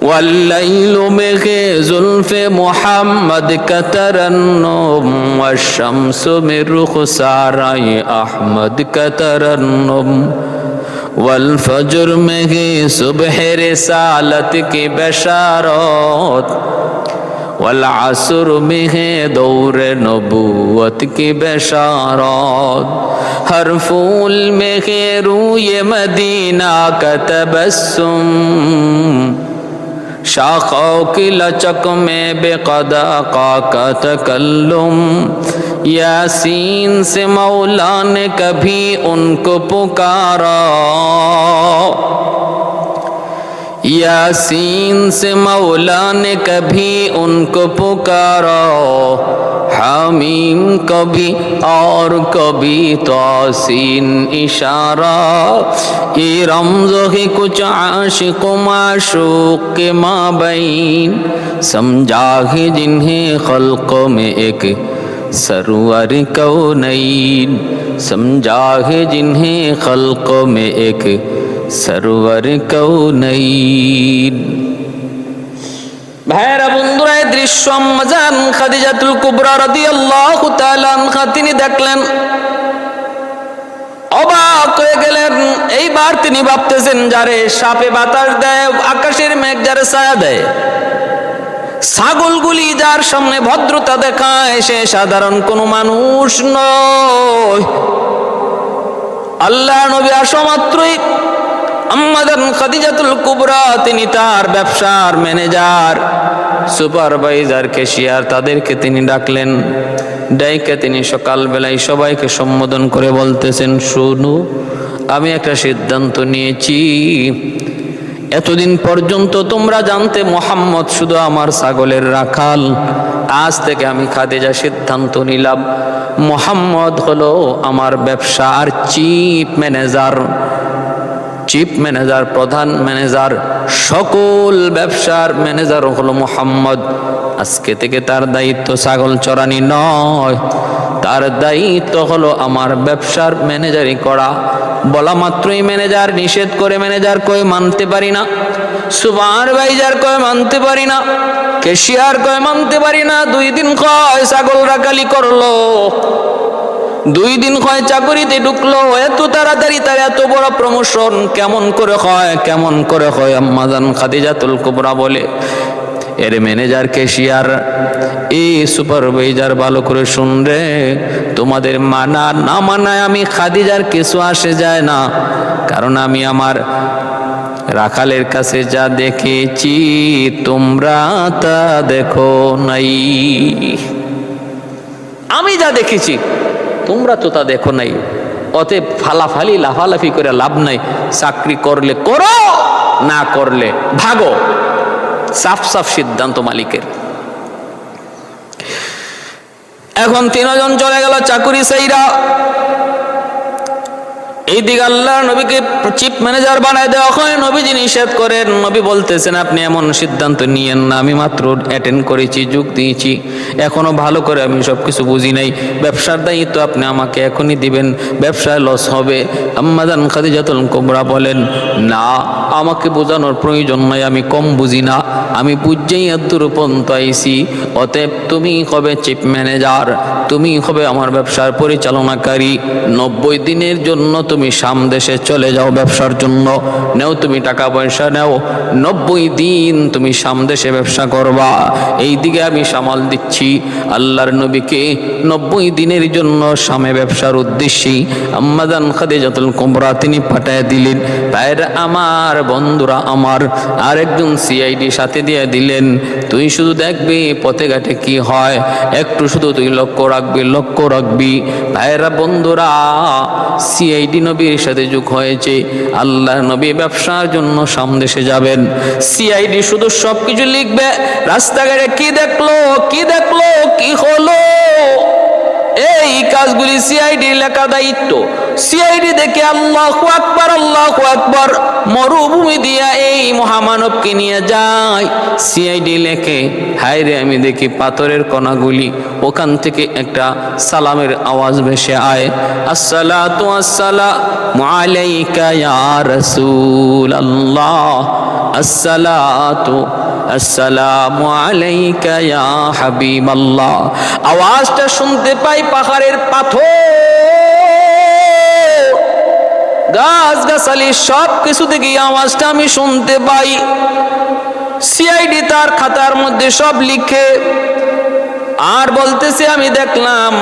والليل مغي زلف محمد كترنم، والشمس من رخساري أحمد كترنم، والفجر مغي صبح رسالت کی بشارت، والعصر مغي دور نبوت کی بشارت، ہر پھول مغي روی مدینہ کا تبسم، शाखों की लचक में बेक़दा का तकल्लुम, यासीन से मौला ने कभी उनको पुकारा, यासीन से मौला ने कभी उनको पुकारा, हामीम कभी और कभी तासीन इशारा। ये रमज़ है कुछ आशिक माशूक के माबैन, समझा है जिन्हें खल्क़ में एक सरवर कौनैन, समझा है जिन्हें खल्क़ में एक सरवर कौनैन। ভাইরা বন্ধুরা, এই দৃশ্য আম্মাজান খাদিজাতুল কুবরা রাদিয়াল্লাহু তাআলা আনহা তিনি দেখলেন, অবাক হয়ে গেলেন। এইবার তিনি ভাবতেছেন, যারে সাপে বাতাস দেয়, আকাশের মেঘ যারে ছায়া দেয়, ছাগলগুলি যার সামনে ভদ্রতা দেখায়, সে সাধারণ কোনো মানুষ নয়। আল্লাহ নবী আসা মাত্রই আম্মাজান খাদিজাতুল কুবরা তিনি তার ব্যবসার ম্যানেজার, সুপারভাইজার, ক্যাশিয়ার তাদেরকে তিনি ডাকলেন। ডাইকে তিনি সকালবেলায় সবাইকে সম্বোধন করে বলতেছেন, শুনো, আমি একটা সিদ্ধান্ত নিয়েছি। এতদিন পর্যন্ত তোমরা জানতে মুহাম্মদ শুধু আমার ছাগলের রাখাল, আজ থেকে আমি খাদিজা সিদ্ধান্ত নিলাম মুহাম্মদ হলো আমার ব্যবসার চিফ ম্যানেজার। চিফ ম্যানেজার, প্রধান ম্যানেজার, সকল ব্যবসার ম্যানেজার হলো মুহাম্মদ। আজকে থেকে তার দায়িত্ব ছাগল চরানি নয়, তার দায়িত্ব হলো আমার ব্যবসার ম্যানেজারি করা। বলা মাত্রই ম্যানেজার নিষেধ করে, ম্যানেজার কয় মানতে পারি না, সুপারভাইজার কয় মানতে পারি না, ক্যাশিয়ার কয় মানতে পারি না। 2 দিন কয় ছাগল রাখালি করলো, 2 দিন কয় চাকরিতে ঢুকলো, এত তাড়াতাড়ি তার এত বড় প্রমোশন কেমন করে হয়, কেমন করে হয়? আম্মাজান খাদিজাতুল কুবরা বলে, এর ম্যানেজার, ক্যাশিয়ার, এই সুপারভাইজার, ভালো করে শুন রে, তোমাদের মানা না মানায় আমি খাদিজার কিছু আসে যায় না, কারণ আমি আমার রাখালের কাছে যা দেখেছি তোমরা তা দেখো নাই। আমি যা দেখেছি তোমরা তো তা দেখো নাই, অতএব ফালাফালি লাফালাফি করে লাভ নাই। চাকরি করলে করো, না করলে ভাগো। সাফ সাফ সিদ্ধান্ত মালিকের। এখন 3 জন চলে গেল চাকুরি চাইরা। এইদিকে আল্লাহ নবীকে চিফ ম্যানেজার বানায় দেওয়া হয়। নবীজি নিষেধ করেন। নবী বলতেছেন, আপনি এমন সিদ্ধান্ত নিয়েন না, আমি মাত্র অ্যাটেন্ড করেছি, যোগ দিয়েছি, এখনো ভালো করে আমি সবকিছু বুঝি নাই। ব্যবসার দায়িত্ব আপনি আমাকে এখনই দিবেন, ব্যবসায় লস হবে। আম্মাজান খাদিজাতুল কুবরা বলেন, না, আমাকে বোঝানোর প্রয়োজন নাই, আমি কম বুঝি না, আমি বুঝেই এতদূর পর্যন্ত আইছি। অতএব তুমি হবে চিফ ম্যানেজার, তুমি হবে আমার ব্যবসার পরিচালনাকারী। 90 দিনের জন্য তুমি শাম দেশে চলে যাও ব্যবসার জন্য। নেও তুমি টাকা পয়সা নেও, 90 দিন তুমি শাম দেশে ব্যবসা করবা। এই দিকে আমি সামাল দিচ্ছি। আল্লাহর নবীকে 90 দিনের জন্য শামে ব্যবসার উদ্দেশ্যে আম্মাজান খাদিজাতুল কুবরা তিনি পাঠায় দিলেন। ভাইরা আমার, বন্ধুরা আমার, আরেকজন সিআইডি সাথে দিয়ে দিলেন। তুই শুধু দেখবি পথে ঘাটে কি হয়, একটু শুধু তুই লক্ষ্য রাখবি। ভাইরা বন্ধুরা, সিআইডি নবীর সাথে যোগ হয়েছে। আল্লাহ নবী ব্যবসার জন্য শাম দেশে যাবেন। সিআইডি শুধু সবকিছু লিখবে, রাস্তাঘাটে কি দেখলো, কি হলো, এই কাজগুলি সিআইডি লেখা দায়িত্ব। সিআইডি দেখে আল্লাহু আকবার, আল্লাহু আকবার, মরুভূমি দিয়া এই মহামানবকে নিয়ে যায়। সিআইডি লেখে, হায় রে, আমি দেখি পাথরের কণাগুলি, ওখান থেকে একটা সালামের আওয়াজ ভেসে আয়, আসসালাতু আসসালামু আলাইকা ইয়া রাসূলুল্লাহ, আসসালাতু আসসালামু আলাইকা ইয়া হাবিবাল্লাহ। আওয়াজটা শুনতে পাই পাহাড়ের পাথর, গাছ গাছালি সব কিছু থেকে আওয়াজটা আমি শুনতে পাই। সিআইডি তার খাতার মধ্যে সব লিখে আর বলতেছে, আমি দেখলাম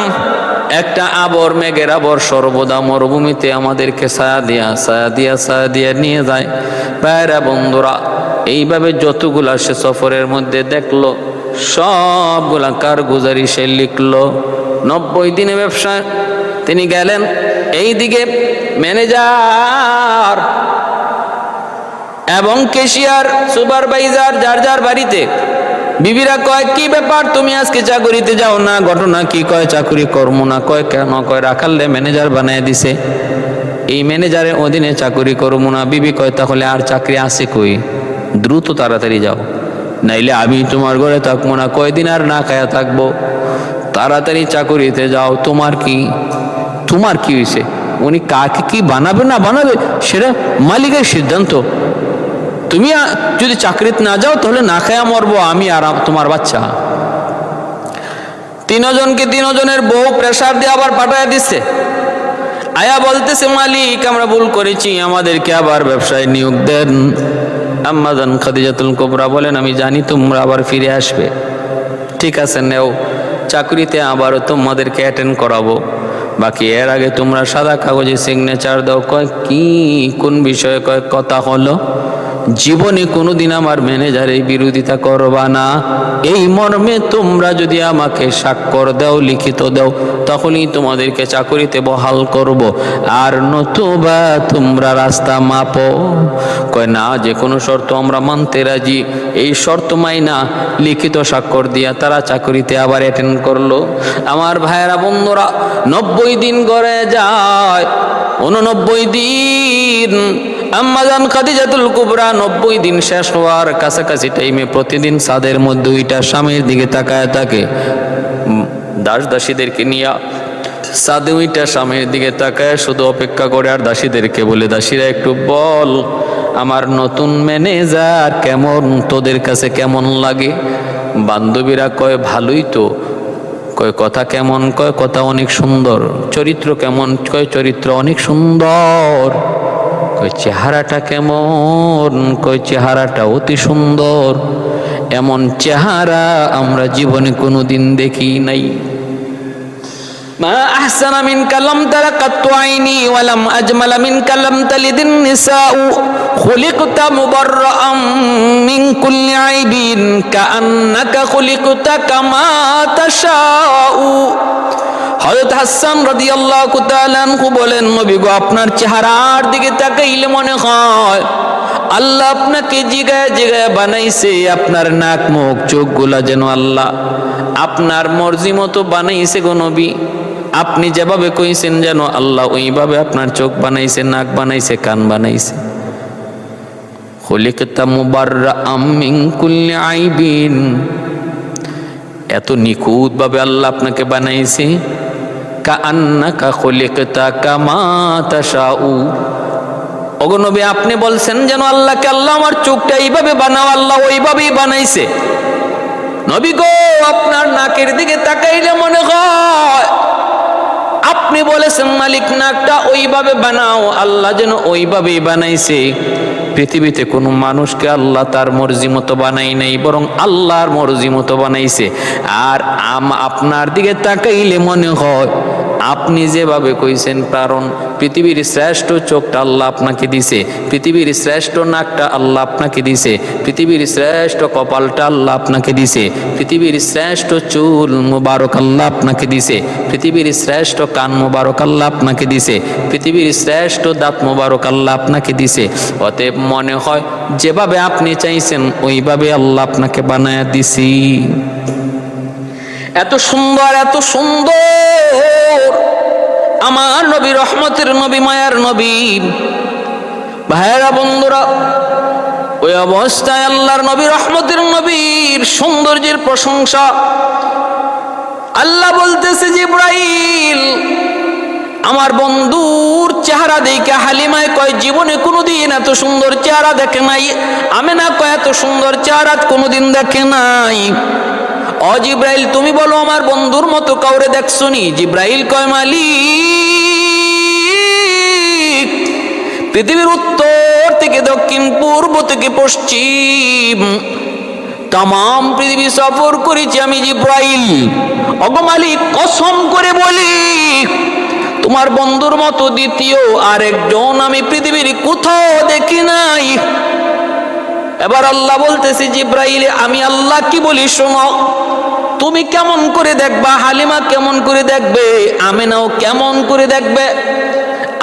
একটা আবর, মেঘের আবর সর্বদা মরুভূমিতে আমাদেরকে ছায়া দিয়া নিয়ে যায়। ভাইরা বন্ধুরা, এইভাবে যতগুলা সে সফরের মধ্যে দেখলো, সবগুলা কারগুজারি সে লিখলো। 90 দিনে ব্যবসা তিনি গেলেন। এইদিকে ম্যানেজার এবং ক্যাশিয়ার, সুপারভাইজার যার যার বাড়িতে। বিবিরা কয় কি ব্যাপার, তুমি আজকে চাকুরিতে যাও না, ঘটনা কি? কয় চাকুরি করবো না। কয় কেন? কয় রাখালে ম্যানেজার বানায় দিছে, এই ম্যানেজারের অধীনে চাকুরি করবো না। বিবি কয় তাহলে আর চাকরি আছে কই? দ্রুত তাড়াতাড়ি যাও, নাইলে আমি তোমার ঘরে থাকবো না। কয়দিন আর না খায়া থাকবো? তাড়াতাড়ি চাকুরিতে যাও। তোমার কি হয়েছে? উনি কাকে কি বানাবে না বানাবে সেটা মালিকের সিদ্ধান্ত। তুমি যদি চাকরিতে না যাও তাহলে না খায়া মরবো আমি আর তোমার বাচ্চা। তিনজনকে তিনজনের বউ প্রেসার দিয়ে আবার পাঠায় দিচ্ছে। আয়া বলতেছে মালিক আমরা ভুল করেছি, আমাদেরকে আবার ব্যবসায় নিয়োগ দেন। আম্মা জান খাদিজাতুল কুবরা বলেন আমি জানি তোমরা আবার ফিরে আসবে, ঠিক আছে নেও, চাকরিতে আবারও তোমাদেরকে অ্যাটেন্ড করাবো, বাকি এর আগে তোমরা সাদা কাগজে সিগনেচার দাও। কয় কি, কোন বিষয়ে? কয় কথা হলো জীবনে কোনোদিন আমার ম্যানেজারের বিরোধিতা করবা না, এই মর্মে তোমরা যদি আমাকে স্বাক্ষর দাও, লিখিত দাও, তখনই তোমাদেরকে চাকরিতে বহাল করব, আর নতুবা তোমরা রাস্তা মাপো। কয় না, যে কোনো শর্ত আমরা মানতে রাজি। এই শর্ত মাইনা লিখিত স্বাক্ষর দিয়া তারা চাকরিতে আবার অ্যাটেন্ড করলো। আমার ভাইয়েরা বন্ধুরা, 90 দিন গড়ে যায়, 89 দিন। আম্মা জান খাদিজাতুল কুবরা 90 দিন শেষ হওয়ার কাছাকাছি টাইমে প্রতিদিন ছাদের মধ্যে ওইটা স্বামীর দিকে তাকায় থাকে, দাস দাসীদেরকে নিয়ে ছাদে ওইটা স্বামীর দিকে তাকায় শুধু অপেক্ষা করে। আর দাসীদেরকে বলে, দাসীরা একটু বল আমার নতুন ম্যানেজার কেমন, তোদের কাছে কেমন লাগে? বান্ধবীরা কয় ভালোই তো। কয় কথা কেমন? কয় কথা অনেক সুন্দর। চরিত্র কেমন? কয় চরিত্র অনেক সুন্দর। কয় চেহারাটা কেমন? কয় চেহারাটা অতি সুন্দর। এমন চেহারা আমরা জীবনে কোনোদিন দেখি নাই। মা আহসানা মিনকা লাম তারা কাত্তু আইনি ওয়া লাম আজমালা মিনকা লাম তালিদিন নিসাউ খুলিকতা মুবাররাআম মিন কুল্লি আইবিন কাআন্নাকা খুলিকতা কামা তাশাউ। হযরত হাসান রাদিয়াল্লাহু তাআলা আনহু বলেন, নবী গো আপনার চেহারার দিকে তাকাইলে মনে হয় আল্লাহ আপনাকে জিগায় জিগায় বানাইছে। আপনার নাক মুখ চোখগুলা যেন আল্লাহ আপনার মর্জি মতো বানাইছে গো নবী। আপনি যেভাবে কইছেন যেন আল্লাহ ওইভাবে আপনার চোখ বানাইছে, নাক বানাইছে, কান বানাইছে। খুলিকতা মুবাররাআম মিন কুল্লি আইবিন, এত নিখুঁত ভাবে আল্লাহ আপনাকে বানাইছে। কাআন্নাকা খুলিকতা কামা তাশাউ, ওগো নবী আপনি বলছেন যেন আল্লাহকে আল্লাহ আমার চোখটা এইভাবে বানাও, আল্লাহ ওইভাবেই বানাইছে। নবী গো আপনার নাকের দিকে তাকাইলে মনে হয় আপনি বলেছেন মালিক নাকটা ওইভাবে বানাও, আল্লাহ যেন ওইভাবেই বানাইছে। পৃথিবীতে কোনো মানুষকে আল্লাহ তার মর্জি মতো বানাই নাই, বরং আল্লাহর মর্জি মতো বানাইছে। আর আপনার দিকে তাকাইলে মনে হয় আপনি যেভাবে কইছেন, কারণ পৃথিবীর শ্রেষ্ঠ চোখটা আল্লাহ আপনাকে দিছে, পৃথিবীর শ্রেষ্ঠ নাকটা আল্লাহ আপনাকে দিছে, পৃথিবীর শ্রেষ্ঠ কপালটা আল্লাহ আপনাকে দিছে, পৃথিবীর শ্রেষ্ঠ চুল মুবারক আল্লাহ আপনাকে দিছে, পৃথিবীর শ্রেষ্ঠ কান মুবারক আল্লাহ আপনাকে দিছে, পৃথিবীর শ্রেষ্ঠ দাঁত মুবারক আল্লাহ আপনাকে দিছে। অতএব মনে হয় যেভাবে আপনি চাইছেন ওইভাবে আল্লাহ আপনাকে বানায়া দিছি। এত সুন্দর, এত সুন্দর আমার নবী, রহমতের নবী, মায়ার নবী। ভাইয়েরা বন্ধুরা, ওই অবস্থায় আল্লাহর নবী, রহমতের নবীর সৌন্দর্যের প্রশংসা আল্লাহ বলতেছে, জিবরাইল আমার বন্ধুর চেহারা দেখে হালিমায় কয় জীবনে কোনোদিন এত সুন্দর চেহারা দেখে নাই। আমেনা কয় এত সুন্দর চেহারা কোনোদিন দেখে নাই। ও জিব্রাইল তুমি বলো আমার বন্ধুর মতো কাউরে দেখছো নি? জিব্রাইল কয় মালিক পৃথিবীর উত্তর থেকে দক্ষিণ, পূর্ব থেকে পশ্চিম তাম পৃথিবী সফর করেছি আমি জিব্রাইল। ওগো মালিক কসম করে বলি তোমার বন্ধুর মতো দ্বিতীয় আরেকজন আমি পৃথিবীর কোথাও দেখি নাই। এবার আল্লাহ বলতেছে, জিব্রাইল আমি আল্লাহ কি বলি শোনো, তুমি কেমন করে দেখবা, হালিমা কেমন করে দেখবে, আমেনাও কেমন করে দেখবে,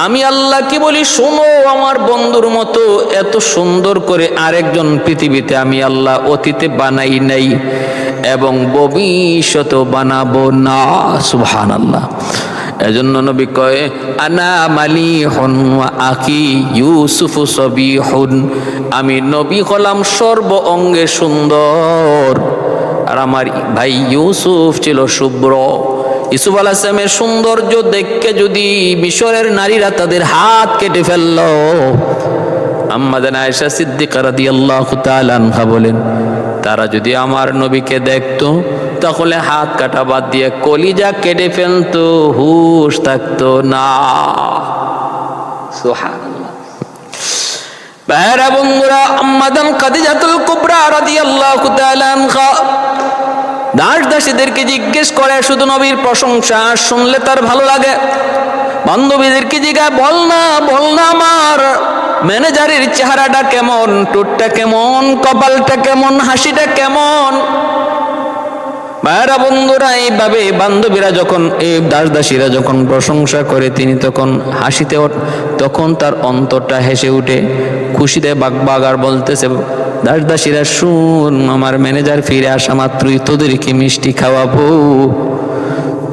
আমি আল্লাহ কি বলি শোনো, আমার বন্ধুর মতো এত সুন্দর করে আরেকজন পৃথিবীতে আমি আল্লাহ অতীতে বানাই নাই এবং ভবিষ্যতেও বানাবো না। সুবহানাল্লাহ। এজন্য নবী কয় আনা মালিহুন ওয়া আখি ইউসুফু সবিহুন, আমি নবী হলাম সর্ব অঙ্গে সুন্দর আর আমার ভাই ইউসুফ ছিল শুভ্র। ইউসুফ আলাইহিস সালামের সৌন্দর্য দেখে যদি মিশরের নারীরা তাদের হাত কেটে ফেলল, আম্মা জান আয়েশা সিদ্দিকা রাদিয়াল্লাহু তাআলা আনহা বলেন তারা যদি আমার নবীকে দেখতো তাহলে হাত কাটা বাদ দিয়ে কলিজা কেটে ফেলতো, হুশ থাকতো না। সুবহানাল্লাহ। ভাইরা বন্ধুরা, আম্মা জান খাদিজাতুল কুবরা রাদিয়াল্লাহু তাআলা আনহা দাস দাসীদেরকে জিজ্ঞেস করে শুধু নবীর প্রশংসা শুনলে তার ভালো লাগে। বান্ধবীদেরকে জিজ্ঞাসা বল না আমার ম্যানেজারের চেহারাটা কেমন, ঠোঁটটা কেমন, কপালটা কেমন, হাসিটা কেমন। ভাইরা বন্ধুরা, এইভাবে বান্ধবীরা যখন এই দাস দাসীরা যখন প্রশংসা করে তিনি তখন হাসিতে তখন তার অন্তরটা হেসে উঠে খুশিতে বাগবাগার বলতেছে দাস দাসীরা শুন, আমার ম্যানেজার ফিরে আসা মাত্রই তোদেরকে মিষ্টি খাওয়াবো,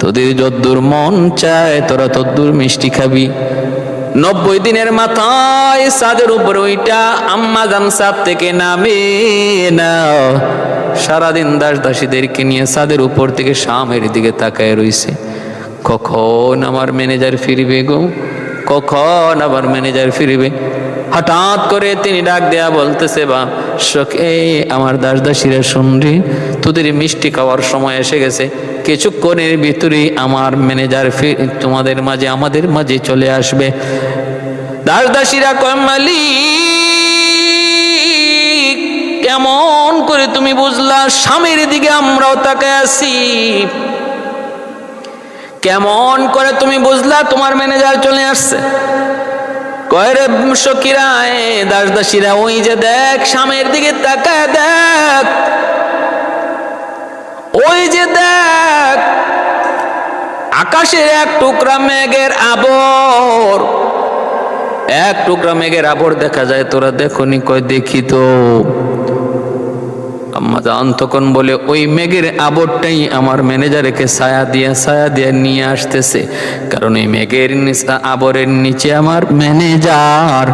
তোদের যদ্দূর মন চায় তোরা তদ্দূর মিষ্টি খাবি। 90 দিনের মাথায় ছাদের উপর ওইটা আম্মা জান ছাদ থেকে নামে না, সারাদিন দাস দাসীদেরকে নিয়ে ছাদের উপর থেকে শামের দিকে তাকায় রইছে, কখন আমার ম্যানেজার ফিরবে গো, কখন আবার ম্যানেজার ফিরবে। হঠাৎ করে তিনি ডাক দেয়া বলতেছে বা আমার দাস দাসীরা শুনরি, তোদের মিষ্টি খাওয়ার সময় এসে গেছে, কিছুক্ষণের ভিতরেই আমার ম্যানেজার তোমাদের মাঝে আমাদের মাঝে চলে আসবে। দাস দাসীরা কয় মালিক কেমন করে তুমি বুঝলা, স্বামীর দিকে আমরাও তাকায় আছি, কেমন করে তুমি বুঝলা তোমার ম্যানেজার চলে আসছে। কয় রে সখীরা, দাস দাসীরা ওই যে দেখ স্বামীর দিকে তাকায় দেখ, ওই যে দেখ আকাশের এক টুকরা মেঘের আবর, এক টুকরা মেঘের আবর দেখা যায়, তোরা দেখোনি? কয় দেখি তো। আম্মা জান তখন বলে ওই মেঘের আবরটাই আমার ম্যানেজারকে ছায়া দিয়ে নিয়ে আসতেছে, কারণ এই মেঘের আবরের নিচে আমার ম্যানেজার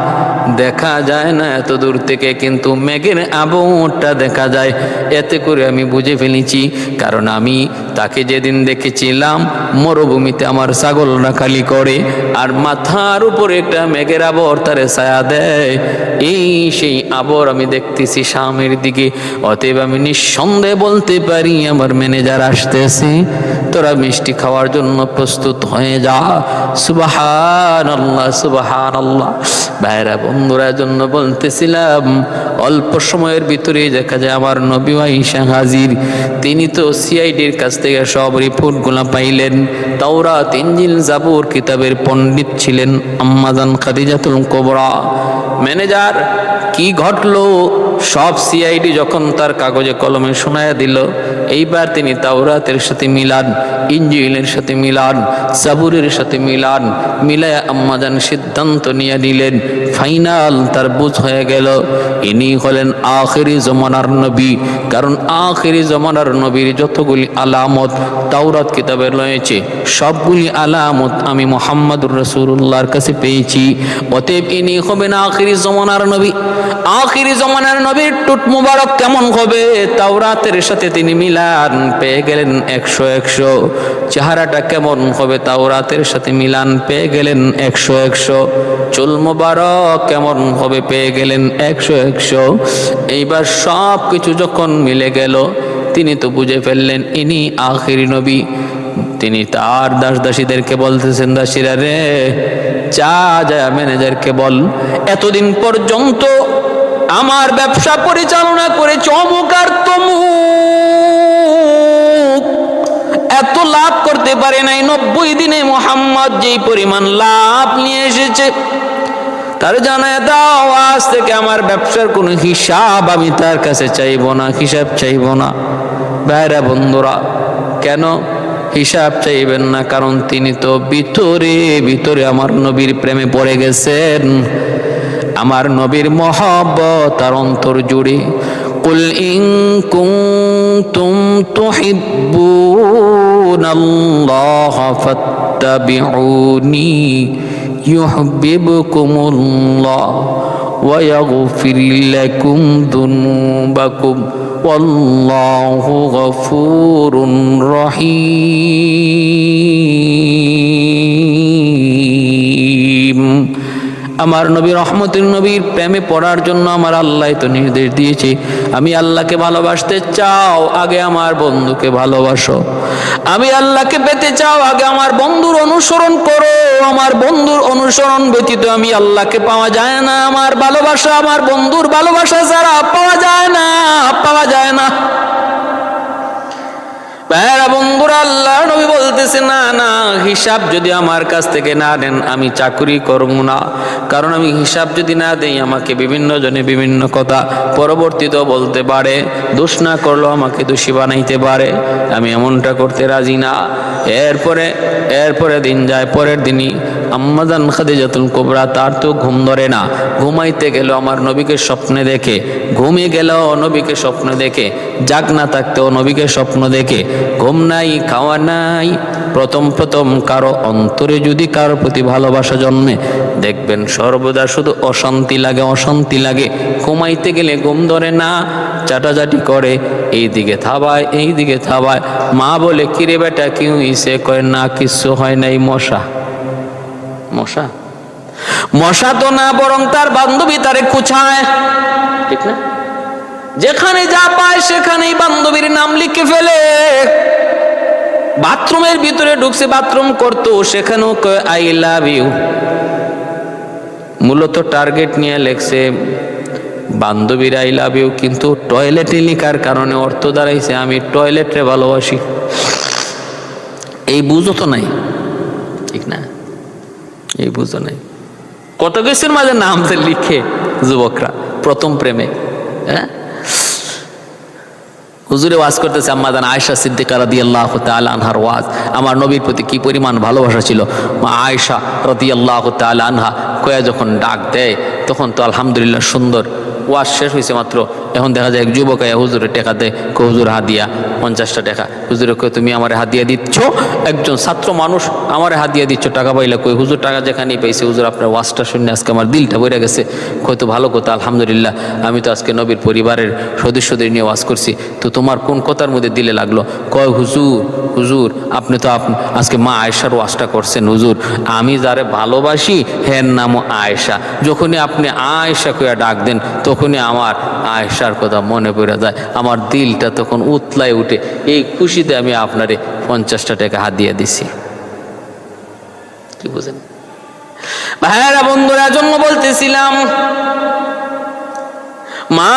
দেখা যায় না এত দূর থেকে, কিন্তু মেঘের আবরটা দেখা যায়। এতে করে আমি বুঝে ফেলেছি, কারণ আমি তাকে যেদিন দেখেছিলাম মরুভূমিতে আমার ছাগলরা খালি করে আর মাথার উপরে একটা মেঘের আবর তারে ছায়া দেয়, এই সেই আবর আমি দেখতেছি সামনের দিকে। অতএব আমি নিঃসন্দেহে বলতে পারি আমার ম্যানেজার আসতেছে, তোরা মিষ্টি খাওয়ার জন্য প্রস্তুত হয়ে যা। সুবহানাল্লাহ, সুবহানাল্লাহ। ভাইরা বন্ধুরা, জন্য বলতেছিলাম অল্প সময়ের ভিতরে দেখা যায় আমার নবী আয়েশা হাজির। তিনি তো সিআইডির কাছ থেকে সব রিপোর্টগুলো পাইলেন, তাওরাত ইনজিল জাবুর কিতাবের পণ্ডিত ছিলেন আম্মা জান খাদিজাতুল কুবরা। ম্যানেজার কি ঘটলো সব সিআইডি যখন তার কাগজে কলমে শোনায়া দিল, এইবার তিনি তাওরাতের সাথে মিলান, ইনজিলের সাথে মিলান, জাবুরের সাথে মিলান, মিলায়া আম্মা জান সিদ্ধান্ত নিয়ে নিলেন। ফাইনাল তার বুঝ হয়ে গেল ইনি হলেন আখিরি জমানার নবী, কারণ আখিরি জমানার নবীর যতগুলি আলামত তাওরাত কিতাবে রয়েছে সবগুলি আলামত আমি মুহাম্মদুর রাসূলুল্লাহর কাছে পেয়েছি। অতএব ইনি হবেন আখিরি জমানার নবী। আখিরি জমানার নবীর টুট মুবারক কেমন হবে, তাওরাতের সাথে তিনি মিলান পেয়ে গেলেন 100-100। চেহারাটা কেমন হবে, তাওরাতের সাথে মিলান পেয়ে গেলেন 100-100। চুল মুবারক কেমন হবে, পেয়ে গেলেন 100-100। এইবার সব কিছু যখন মিলে গেল, তিনি তো বুঝে ফেললেন ইনি আখিরি নবী। তিনি তার দাস দাসীদেরকে বলতেছেন, দাসীরা রে যা ম্যানেজারকে বল, এতদিন পর্যন্ত আমার ব্যবসা পরিচালনা করে চমক আর তমুক এত লাভ করতে পারে নাই, 90 দিনে মুহাম্মদ যেই পরিমাণ লাভ নিয়ে এসেছে তার জানায় দাও, আজ থেকে আমার ব্যবসার কোনো হিসাব আমি তার কাছে চাইব না, হিসাব চাইব না। ভাইরা বন্ধুরা, কেন? হিসাব চাইবেন না, কারণ তিনি তো ভিতরে ভিতরে আমার নবীর প্রেমে পড়ে গেছেন। আমার নবীর মহব্বত তার অন্তর জুড়ে। কুল ইন কুনতুম তুহিব্বুনাল্লাহ ফাত্তাবিউনি ইউহিব্বুকুমুল্লাহ ওয়া ইয়াগফির লাকুম যুনুবাকুম ওয়াল্লাহু গফুরুর রহিম। আমার নবী রহমতের নবীর প্রেমে পড়ার জন্য আমার আল্লাহ তো নির্দেশ দিয়েছে, আমি আল্লাহকে ভালোবাসতে চাও আগে আমার বন্ধুকে ভালোবাসো। আমি আল্লাহকে পেতে চাও আগে আমার বন্ধুর অনুসরণ করো। আমার বন্ধুর অনুসরণ ব্যতীত আমি আল্লাহকে পাওয়া যায় না। আমার ভালোবাসা আমার বন্ধুর ভালোবাসা ছাড়া পাওয়া যায় না, পাওয়া যায় না। ভাইরা বন্ধুরা, আল্লাহ নবী বলতেছে না না, হিসাব যদি আমার কাছ থেকে না দেন আমি চাকরি করব না। কারণ আমি হিসাব যদি না দেই আমাকে বিভিন্ন জনে বিভিন্ন কথা পরবর্তীতেও বলতে পারে, দোষ না করলেও আমাকে দোষী বানাইতে পারে। আমি এমনটা করতে রাজি না। এরপরে দিন যায়, পরের দিনই আম্মাজান খাদিজাতুল কুবরা, তার তো ঘুম ধরে না। ঘুমাইতে গেল আমার নবীকে স্বপ্নে দেখে, ঘুমিয়ে গেল নবীকে স্বপ্ন দেখে, জাগ না থাকতেও নবীকে স্বপ্ন দেখে। ঘুম নাই, খাওয়া নাই। প্রথম কারো অন্তরে যদি কারো প্রতি ভালোবাসা জন্মে, দেখবেন সর্বদা শুধু অশান্তি লাগে, অশান্তি লাগে। ঘুমাইতে গেলে ঘুম ধরে না, চাটাচাটি করে, এইদিকে থাবায় এইদিকে থাবায়। মা বলে, কিরে বেটা কি হইছে? কয় না কিছু হয় নাই। মশা মশা মশা তো না, বরং তার বান্ধবী তারে কুছায়, ঠিক না? যেখানে যা পায় সেখানেই বান্ধবীর নাম লিখে ফেলে। বাথরুমের ভিতরে ঢুকছে, বাথরুম করতো, সেখানেও কয় আই লাভ ইউ। মূলত টার্গেট নিয়ে লেখছে বান্ধবীর আই লাভ ইউ, কিন্তু টয়লেটে লিখার কারণে অর্থ দাঁড়াইছে আমি টয়লেটে ভালোবাসি। এই বুঝো তো নাই, ঠিক না? এই বুঝো নাই। কত কিছুর মাঝে নাম লিখে যুবকরা প্রথম প্রেমে। হ্যাঁ, হুজুরে ওয়াজ করতেছে আম্মাজান আয়েশা সিদ্দিকা রাদিয়াল্লাহু তাআলা আনহার ওয়াজ। আমার নবীর প্রতি কি পরিমাণ ভালোবাসা ছিল। মা আয়েশা রাদিয়াল্লাহু তাআলা আনহা কয়া যখন ডাক দেয় তখন তো আলহামদুলিল্লাহ সুন্দর। ওয়াজ শেষ হয়েছে মাত্র, এখন দেখা যায় এক যুবক হুজুরের টাকা দেয়, হুজুর হাদিয়া 50টা টাকা। হুজুরে কই তুমি আমার হাদিয়া দিচ্ছ? একজন ছাত্র মানুষ আমার হাদিয়া দিচ্ছ, টাকা পাইলে? কই হুজুর টাকা যেখানেই পাইছে। হুজুর আপনার ওয়াজটা শুনে আজকে আমার দিলটা ভরে গেছে। কই তো ভালো কথা, আলহামদুলিল্লাহ। আমি তো আজকে নবীর পরিবারের সদস্যদের নিয়ে ওয়াজ করছি, তো তোমার কোন কথার মধ্যে দিলে লাগলো? কয় হুজুর আপনি তো আজকে মা আয়েশার ওয়াজটা করছেন। হুজুর আমি যারে ভালোবাসি হের নামও আয়েশা। যখনই আপনি আয়েশা কইয়া ডাক দেন তখনই আমার আয়েশার কথা মনে পড়ে যায়, আমার দিলটা তখন উতলায় উঠে। এই খুশিতে আমি আপনারে 50টা টাকা হাদিয়া দিছি। কি বুঝেন ভাইরা বন্ধুরা? জন্য বলতেছিলাম মা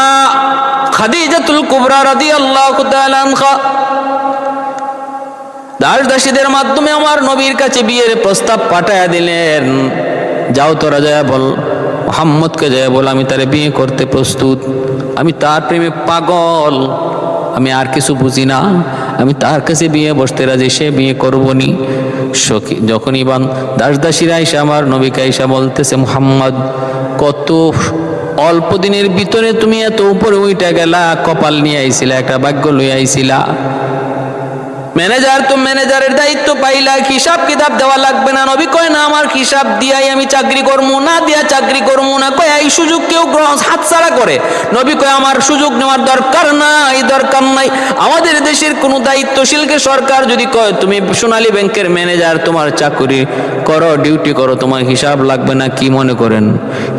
খাদিজাতুল কুবরা রাদিয়াল্লাহু তাআলা আনহা দাসীদের মাধ্যমে আমার নবীর কাছে বিয়ের প্রস্তাব পাঠায়া দিলেন। যাও তোরা যায় বল, মুহাম্মদকে যায় বল আমি তারে বিয়ে করতে প্রস্তুত, আমি তার প্রেমে পাগল, আমি আর কিছু বুঝি না, আমি তার কাছে বিয়ে বসতে রাজি, সে বিয়ে করবনি। যখনই দাসীরা আইসা আমার নবীকে আইসা বলতেছে, মুহাম্মদ কত অল্প দিনের ভিতরে তুমি এত উপরে উইটা গেলা, কপাল নিয়ে আইছিলা, একটা ভাগ্য লইয়া আইছিলা। ম্যানেজার তো ম্যানেজারের দায়িত্ব পাইলা, হিসাব কিতাব দেওয়া লাগবে না। নবী কয় না আমার হিসাব দিয়াই আমি চাকরি করবো, না দিয়া চাকরি করবো না। কয় এই সুযোগ কেউ হাতছাড়া করে। নবী কয় আমার সুযোগ নেওয়ার দরকার নাই, দরকার নাই। আমাদের দেশের কোনো দায়িত্বশীলকে সরকার যদি কয় তুমি সোনালী ব্যাংকের ম্যানেজার, তোমার চাকরি করো, ডিউটি করো, তোমার হিসাব লাগবে না, কি মনে করেন?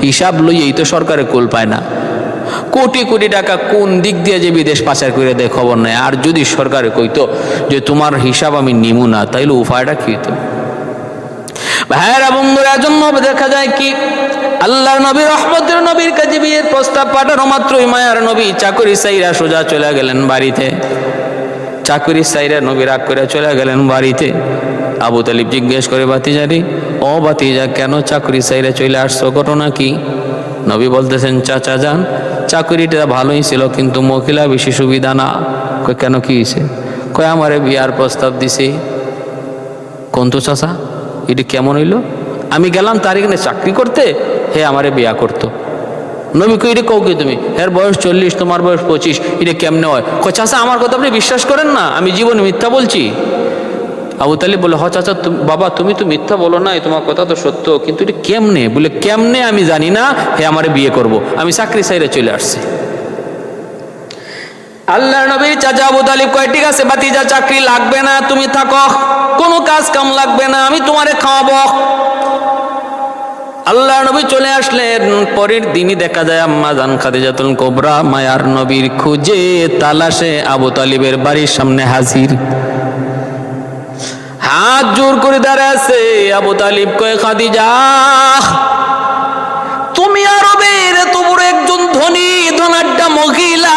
হিসাব লইয়েই তো সরকারে কুল পায় না। কোটি কোটি টাকা কোন দিক দিয়ে যে বিদেশ পাচার করে দেয় খবর নাই। আর যদি সরকারে কইতো যে তোমার হিসাব আমি নিমু না, তাইলে উপায়টা কি হতো? ভাইয়েরা বন্ধুরা, জন্য দেখা যায় কি আল্লাহর নবী রহমতের নবীর কাছে বিয়ের প্রস্তাব পাঠানো মাত্রই মায়ার নবী চাকরি সাইরা সোজা চলে গেলেন বাড়িতে। চাকরি সাইরা নবী রাগ করে চলে গেলেন বাড়িতে। আবু তালিব জিজ্ঞেস করে, ভাতিজারি ও ভাতিজা কেন চাকরি সাইরা চলে আসছো, ঘটনা কি? নবী বলতেছেন, চাচা যান চাকরিটা ভালোই ছিল কিন্তু মহিলা বেশি সুবিধা না। কয় কেন, কি হয়েছে? কয় আমারে বিয়ার প্রস্তাব দিছে। কোন তো চাচা, এটা কেমন হইল? আমি গেলাম তার এখানে চাকরি করতে, হে আমারে বিয়া করতো। নবী কই এটা কও কি তুমি? এর বয়স 40, তোমার বয়স 25, এটা কেমনে হয়? কয় চাচা আমার কথা আপনি বিশ্বাস করেন না, আমি জীবনে মিথ্যা বলছি? আবু তালিব বলে, হ চাচা বাবা তুমি তো মিথ্যা বলো না, তোমার কথা তো সত্য, কিন্তু এটা কেমনে? বলে কেমনে আমি জানি না, হে আমারে বিয়ে করব, আমি চাকরি চাইরে চলে আসছি। আল্লাহর নবীর চাচা আবু তালিব কয়, ঠিক আছে ভাতিজা, চাকরি লাগবে না, তুমি থাকো, কোনো কাজ কাম লাগবে না, আমি তোমারে খাওয়াবো। আল্লাহর নবী চলে আসলেন। পরের দিনই দেখা যায় আম্মা জান খাদিজাতুল কুবরা মায়ার নবীর খুঁজে তালাশে আবু তালিবের বাড়ির সামনে হাজির, হাত জোর করে দাঁড়ায় আছে। আবু তালিব কয়, খাদিজা তুমি আরবের এত বড় একজন ধনী ধনাঢ্য মহিলা,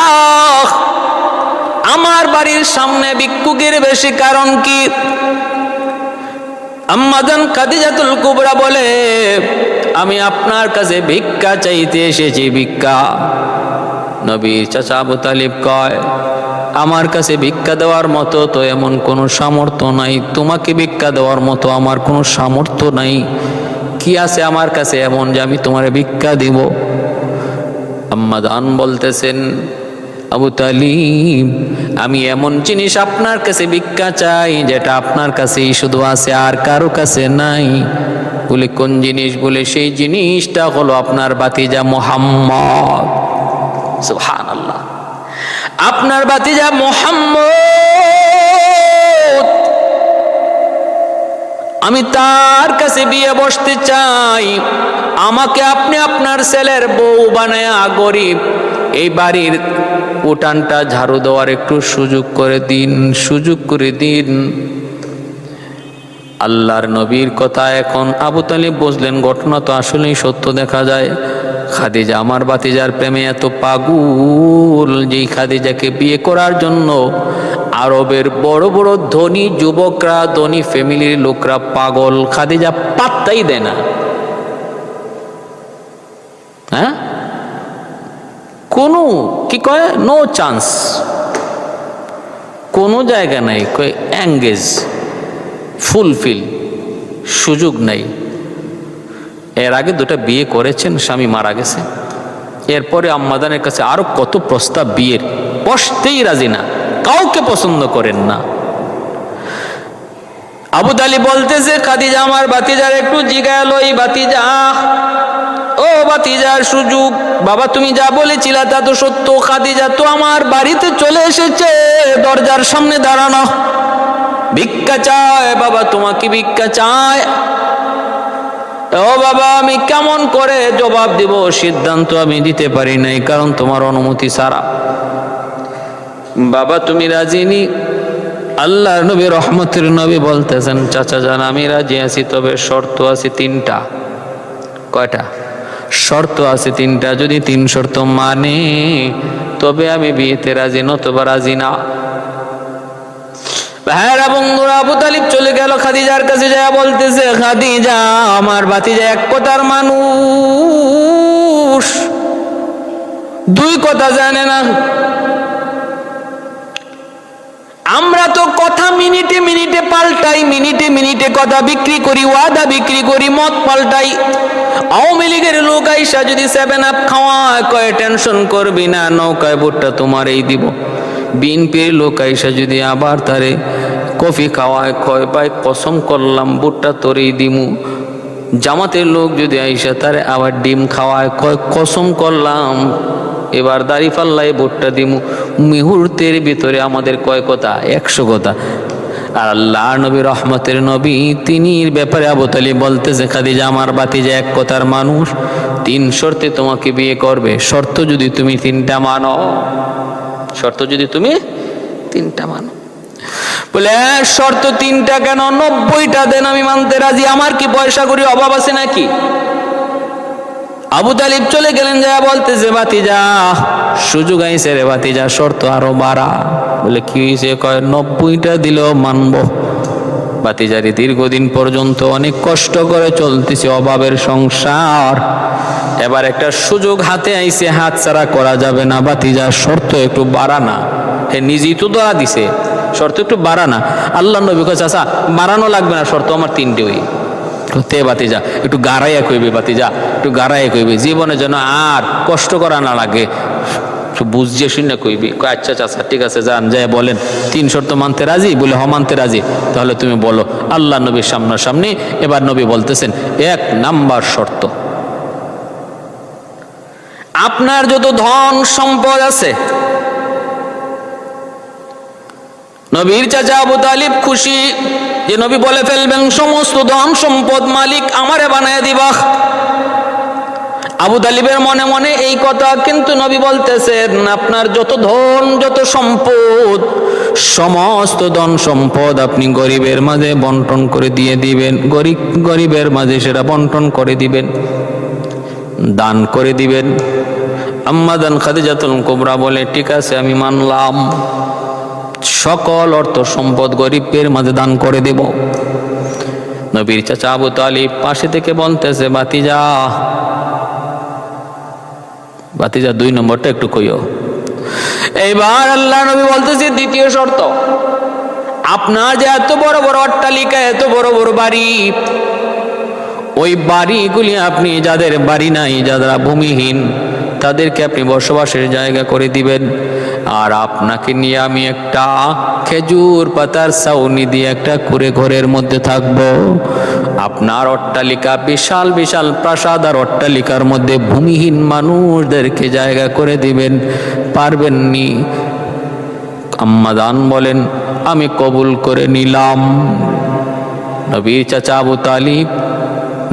আমার বাড়ির সামনে ভিক্ষুকের বেশি কারণ কি? আম্মা জান খাদিজাতুল কুবরা বলে, আমি আপনার কাছে ভিক্ষা চাইতে এসেছি, ভিক্ষা। নবীর চাচা আবু তালিব কয়, আমার কাছে ভিক্ষা দেওয়ার মতো তো এমন কোনো সামর্থ্য নাই, তোমাকে ভিক্ষা দেওয়ার মতো আমার কোনো সামর্থ্য নাই। কি আছে আমার কাছে এমন যে আমি তোমারে ভিক্ষা দিব? আম্মা জান বলতেছেন, আবু তালিব আমি এমন জিনিস আপনার কাছে ভিক্ষা চাই যেটা আপনার কাছেই শুধু আছে, আর কারো কাছে নাই। বলে কোন জিনিস? বলে সেই জিনিসটা হলো আপনার ভাতিজা মুহাম্মদ। সুবহানাল্লাহ, আপনার ভাতিজা মুহাম্মদ, আমি তার কাছে বিয়ে বসতে চাই। আমাকে আপনি আপনার ছেলের বউ বানায়া গরিব এই বাড়ির উঠানটা ঝাড়ু দেওয়ার একটু সুযোগ করে দিন, সুযোগ করে দিন। আল্লাহর নবীর কথা এখন আবু তালিব বুঝলেন, ঘটনা তো আসলেই সত্য। দেখা যায় খাদিজা আমার ভাতিজার প্রেমে এত পাগল, যেই খাদিজাকে বিয়ে করার জন্য আরবের বড় বড় ধনী যুবকরা, ধনী ফ্যামিলির লোকরা পাগল। খাদিজা পাত্তাই দেয় না। হ্যাঁ, কোনো কি কয়, নো চান্স, কোনো জায়গা নাই, কয় এঙ্গেজ, ফুলফিল, সুযোগ নাই। এর আগে দুটা বিয়ে করেছেন, স্বামী মারা গেছে। এরপরে আম্মাদানের কাছে আরো কত প্রস্তাব বিয়ের, বসতেই রাজি না, কাউকে পছন্দ করেন না। আবু তালিব বলতেছে, খাদিজা আমার ভাতিজার একটু জিগায় লই, ভাতিজা ও ভাতিজার সুযোগ। বাবা তুমি যা বলেছিলা তা তো সত্য, খাদিজা তো আমার বাড়িতে চলে এসেছে, দরজার সামনে দাঁড়ানো, ভিক্ষা চায়। বাবা তোমাকে ভিক্ষা চায়। ও বাবা আমি কেমন করে জবাব দিব, সিদ্ধান্ত আমি দিতে পারি নাই, কারণ তোমার অনুমতি ছাড়া। বাবা তুমি রাজি নি? আল্লাহর নবী রহমতের নবী বলতেছেন, চাচা জান আমি রাজি আছি, তবে শর্ত আছে 3টা। কয়টা? শর্ত আছে 3টা। যদি 3 শর্ত মানে তবে আমি বিয়েতে রাজি, নতুবা রাজি না। ভাইরা বন্ধুরা, আবু তালিব চলে গেল খাদিজার কাছে, যায় বলতেছে, খাদিজা আমার ভাতিজা এক কথার মানুষ, 2 কথা জানে না। আমরা তো কথা মিনিটে মিনিটে পাল্টাই, মিনিটে মিনিটে কথা বিক্রি করি, ওয়াদা বিক্রি করি, মদ পাল্টাই। আওয়ামী লীগের লোক আইসা যদি 7 আপ খাওয়ায়, কয় টেনশন করবি না, নৌকায় ভুট্টা তোমার এই দিব। বিএনপির লোক আইসা যদি আবার তারে কফি খাওয়ায়, কয় ভাই কসম করলাম ভুট্টা তোরেই দিমু। জামাতের লোক যদি আইসা তারে আবার ডিম খাওয়ায়, কয় কসম করলাম এবার দাড়ি পাল্লায় ভুট্টা দিমু। মুহূর্তের ভিতরে আমাদের কয় কথা? 100 কথা। আর আল্লাহ নবী রহমতের নবী, তিনি ব্যাপারে আবু তালিব বলতেছে, খাদিজা আমার ভাতিজা এক কথার মানুষ, 3 শর্তে তোমাকে বিয়ে করবে। শর্ত যদি তুমি 3টা মানো, শর্ত যদি তুমি 3টা মানো। বলে শর্ত 3টা কেন? 90টা দেন, আমি মানতে রাজি। আমার কি পয়সা করি অভাব আছে নাকি? আবু তালিব চলে গেলেন, যা বলতেছে, ভাতিজা সুযোগ আইছে রে ভাতিজা, শর্ত আরো বাড়া। বলে কি হয়েছে? কয় 90টা দিলেও মানবো। ভাতিজারি দীর্ঘদিন পর্যন্ত অনেক কষ্ট করে চলতেছে, অভাবের সংসার, এবার একটা সুযোগ হাতে আইছে, হাত ছাড়া করা যাবে না। ভাতিজা শর্ত একটু বাড়া না। হে নিজেই তো দোয়া দিছে, শর্ত একটু বাড়ানা। আল্লাহ নবী কাছে চাচা বাড়ানো লাগবে না, শর্ত আমার 3টে। ওই তে বাতিজা একটু গাড়াইয়া কইবে, বাতিজা একটু গাড়াইয়া কইবে, জীবনে যেন আর কষ্ট করা না লাগে, বুঝিয়ে শুনে কইবি। আচ্ছা চাচা ঠিক আছে, যান যাই বলেন 3 শর্ত মানতে রাজি? বলে হ মানতে রাজি। তাহলে তুমি বলো। আল্লাহ নবীর সামনাসামনি এবার নবী বলতেছেন 1 নাম্বার শর্ত, আপনার যত ধন সম্পদ আছে, নবীর চাচা আবু তালিব খুশি যে নবী বলে ফেলবেন সমস্ত ধন সম্পদ মালিক আমারে বানায় দিবা। আবু তালিবের মনে মনে এই কথা, কিন্তু নবী বলতেছেন আপনার যত ধন যত সম্পদ, সমস্ত ধন সম্পদ আপনি গরিবের মাঝে বন্টন করে দিয়ে দিবেন, গরিবের মাঝে সেটা বন্টন করে দিবেন, দান করে দিবেন। আম্মা জান খাদিজাতুল কুবরা বলে ঠিক আছে আমি মানলাম, সকল অর্থ সম্পদ গরিবের মাঝে দান করে দেব। নবীর চাচা আবু তালিব পাশে থেকে বলতেছে বাতিজা 2 নম্বরটা একটু কইও। এইবার আল্লাহ নবী বলতেছে 2য় শর্ত, আপনার যে এত বড় বড় অট্টালিকা, এত বড় বড় বাড়ি, ওই বাড়িগুলি আপনি যাদের বাড়ি নাই, যারা ভূমিহীন, তাদেরকে আপনি বসবাসের জায়গা করে দিবেন। আর আপনাকে নিয়ে আমি একটা খেজুর পাতার ছাউনি দিয়ে একটা কুঁড়ে ঘরের মধ্যে থাকব। আপনার অট্টালিকা বিশাল বিশাল প্রাসাদ, আর অট্টালিকার মধ্যে ভূমিহীন মানুষদেরকে জায়গা করে দিবেন, পারবেননি? আম্মা জান বলেন আমি কবুল করে নিলাম। নবীর চাচা আবু তালিব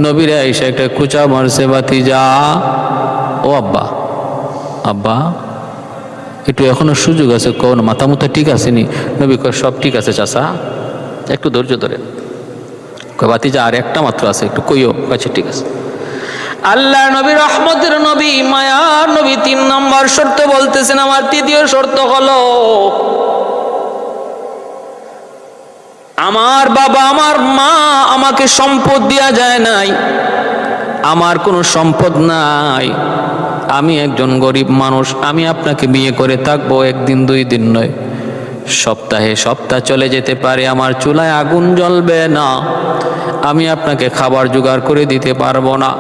নবীরে এসে একটা কুচা মারছে, বাতিজা ও আব্বা, আব্বা একটু এখনো সুযোগ আছে, কোন মাথা মুথা ঠিক আছে নি? নবী কয় সব ঠিক আছে চাচা, একটু ধৈর্য ধরে। বাতিজা আর একটা মাত্র আছে, একটু কইও। আচ্ছা ঠিক আছে। আল্লাহ নবী রহমতের নবী মায়ার নবী 3 নম্বর শর্ত বলতেছেন, আমার 3য় শর্ত হলো আমার বাবা আমার মা আমাকে সম্পদ দেয়া যায় নাই, আমার কোনো সম্পদ নাই, আমি একজন গরিব মানুষ, আমি আপনাকে বিয়ে করে থাকবো 1 দিন 2 দিন নয়, সপ্তাহে সপ্তাহ চলে যেতে পারে, আমার চুলায় আগুন জ্বলবে না, আমি আপনাকে খাবার জোগাড় করে দিতে পারবো না,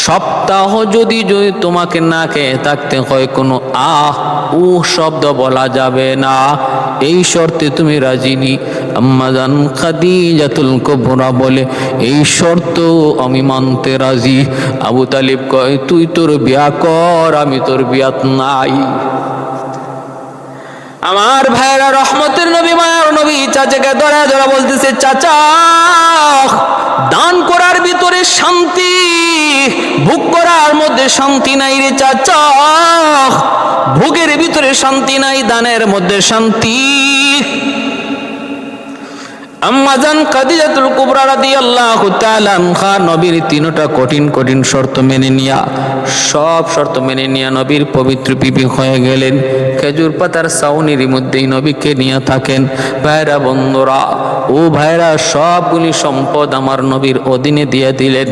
সপ্তাহ যদি তোমাকে না খেয়ে থাকতে হয়, কোনো শব্দ বলা যাবে না, এই শর্তে তুমি রাজি নি? আম্মা জান খাদিজাতুল কুবরা বলে এই শর্ত আমি মানতে রাজি। আবু তালিব কয় তুই তোর বিয়া কর, আমি তোর বিয়াত নাই। আমার ভাইরা রহমতের নবী মায়ার নবী চাচাকে ধরা ধরা বলতেছে চাচা দান করার ভিতরে শান্তি, ভোগ করার মধ্যে শান্তি নাই রে চাচা, ভোগের ভিতরে শান্তি নাই, দানের মধ্যে শান্তি। আম্মা জান খাদিজাতুল কুবরা রাদিয়াল্লাহু তাআলা আনহা নবীর 3টা কঠিন কঠিন শর্ত মেনে নিয়া, সব শর্ত মেনে নিয়া নবীর পবিত্র বিবি হয়ে গেলেন। খেজুর পাতার ছাউনির মধ্যেই নবীকে নিয়ে থাকেন। ভাইরা বন্ধুরা, ও ভাইরা, সবগুলি সম্পদ আমার নবীর অধীনে দিয়ে দিলেন।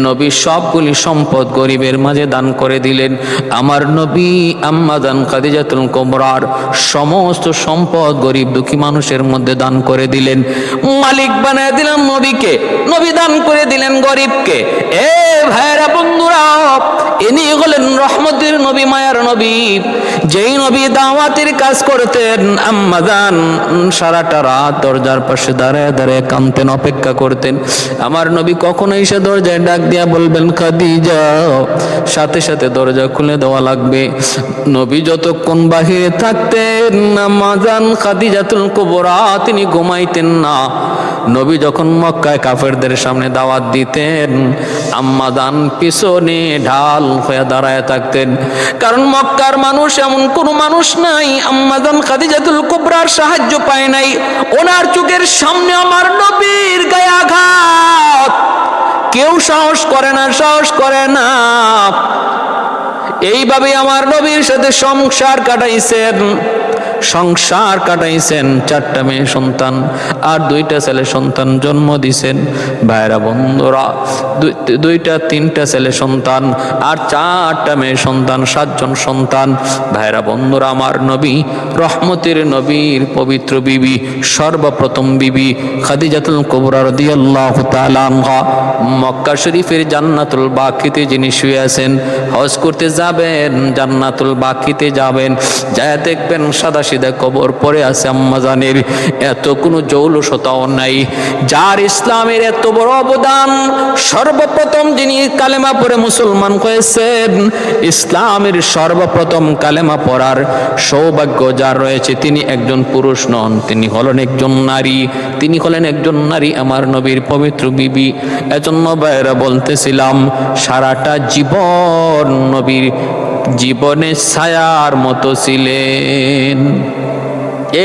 নবী সবগুলি সম্পদ গরিবের মাঝে দান করে দিলেন। আমার নবী আম্মা জান খাদিজাতুল কুবরার সমস্ত সম্পদ গরিব দুঃখী মানুষের মধ্যে দান করে দিলেন। মালিক বানায় দিলাম নবীকে, নবী দান করে দিলেন গরিবকে। এ ভাইরা বন্ধুরা, ইনি হলেন রহমতের নবী মায়ার নবী। যেই নবী দাওয়াতের কাজ করতেন, আম্মা জান সারাটা রাত দরজার পাশে দাঁড়ায় দাঁড়ায় কাঁদতেন, অপেক্ষা করতেন। আমার নবী কখনো এসে দরজায় ডাক দিয়া বলবেন খাদিজা, সাথে সাথে দরজা খুলে দেওয়া লাগবে। নবী যতক্ষণ বাহিরে থাকতেন, আম্মা জান খাদিজাতুল কুবরা তিনি ঘুমাইতেন না। নবী যখন মক্কায় কাফেরদের সামনে দাওয়াত দিতেন, আম্মা জান পিছনে ঢাল হয়ে দাঁড়ায় থাকতেন, কারণ মক্কার মানুষ এমন কোনো মানুষ নাই আম্মা জান খাদিজাতুল কুবরার সাহায্য পায় নাই। ওনার চোখের সামনে আমার নবীর গায়ে আঘাত, কেউ সাহস করে না, সাহস করে না। এইভাবে আমার নবীর সাথে সংসার কাটাইছেন। সংসার কাটাইছেন, 4টা মেয়ে সন্তান আর 2টা ছেলে সন্তান জন্ম দিছেন। ভাইরা বন্ধুরা, 2টা 3টা ছেলে সন্তান আর 4টা মেয়ে সন্তান, 7 জন সন্তান। ভাইরা বন্ধুরা, আমার নবী, রহমতের নবীর পবিত্র বিবি, সর্বপ্রথম বিবি খাদিজাতুল কুবরা রাদিয়াল্লাহু তাআলা আনহা মক্কা শরীফের জান্নাতুল বাকিতে যিনি শুয়ে আছেন, হজ করতে যাবেন, জান্নাতুল বাকিতে যাবেন, যায় দেখবেন সাদা সিধা কবর পড়ে আছে আম্মাজানের। এত কোনো জৌলসতাও নাই। যার ইসলামের এত বড় অবদান, সর্বপ্রথম যিনি কালেমা পড়ে মুসলমান হয়েছেন, ইসলামের সর্বপ্রথম কালেমা পড়ার সৌভাগ্য যার রয়েছে, তিনি একজন পুরুষ নন, তিনি হলেন একজন নারী। তিনি হলেন একজন নারী, আমার নবীর পবিত্র বিবি। এজন্য ভাইরা বলতেছিলাম, সারাটা জীবন নবীর জীবনে ছায়ার মতো ছিলেন।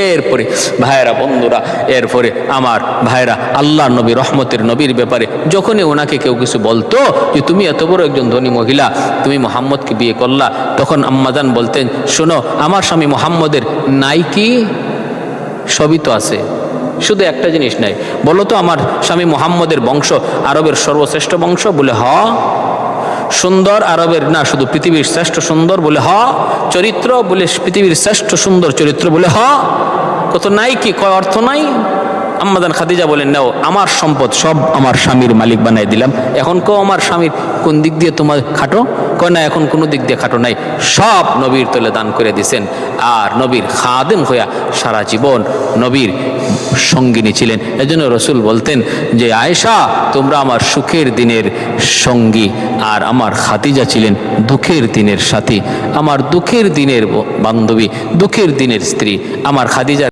এরপরে ভাইরা বন্ধুরা, এরপরে আমার ভাইরা, আল্লাহ নবী, রহমতের নবীর ব্যাপারে যখনই ওনাকে কেউ কিছু বলতো যে তুমি এত বড় একজন ধনী মহিলা, তুমি মুহাম্মদকে বিয়ে করলা, তখন আম্মাজান বলতেন, শোনো, আমার স্বামী মুহাম্মদের নাই কি? সবই তো আছে, শুধু একটা জিনিস নাই। বলো তো, আমার স্বামী মুহাম্মদের বংশ আরবের সর্বশ্রেষ্ঠ বংশ? বলে হ। সুন্দর আরবের না, শুধু পৃথিবীর শ্রেষ্ঠ সুন্দর? বলে হ। চরিত্র? বলে পৃথিবীর শ্রেষ্ঠ সুন্দর চরিত্র? বলে হ। কত নাই কি, কয় অর্থ নাই। আম্মাজান খাদিজা বলেন, নাও, আমার সম্পদ সব আমার স্বামীর মালিক বানাই দিলাম। এখন কেউ আমার স্বামীর কোন দিক দিয়ে তোমার খাটো? কয় না, এখন কোনো দিক দিয়ে খাটো নাই, সব নবীর তলে দান করে দিছেন। আর নবীর খাদেম হইয়া সারা জীবন নবীর সঙ্গিনী ছিলেন। এজন্য রসুল বলতেন যে, আয়েশা, তোমরা আমার সুখের দিনের সঙ্গী, আর আমার খাদিজা ছিলেন দুঃখের দিনের সাথী, আমার দুঃখের দিনের বান্ধবী, দুঃখের দিনের স্ত্রী। আমার খাদিজা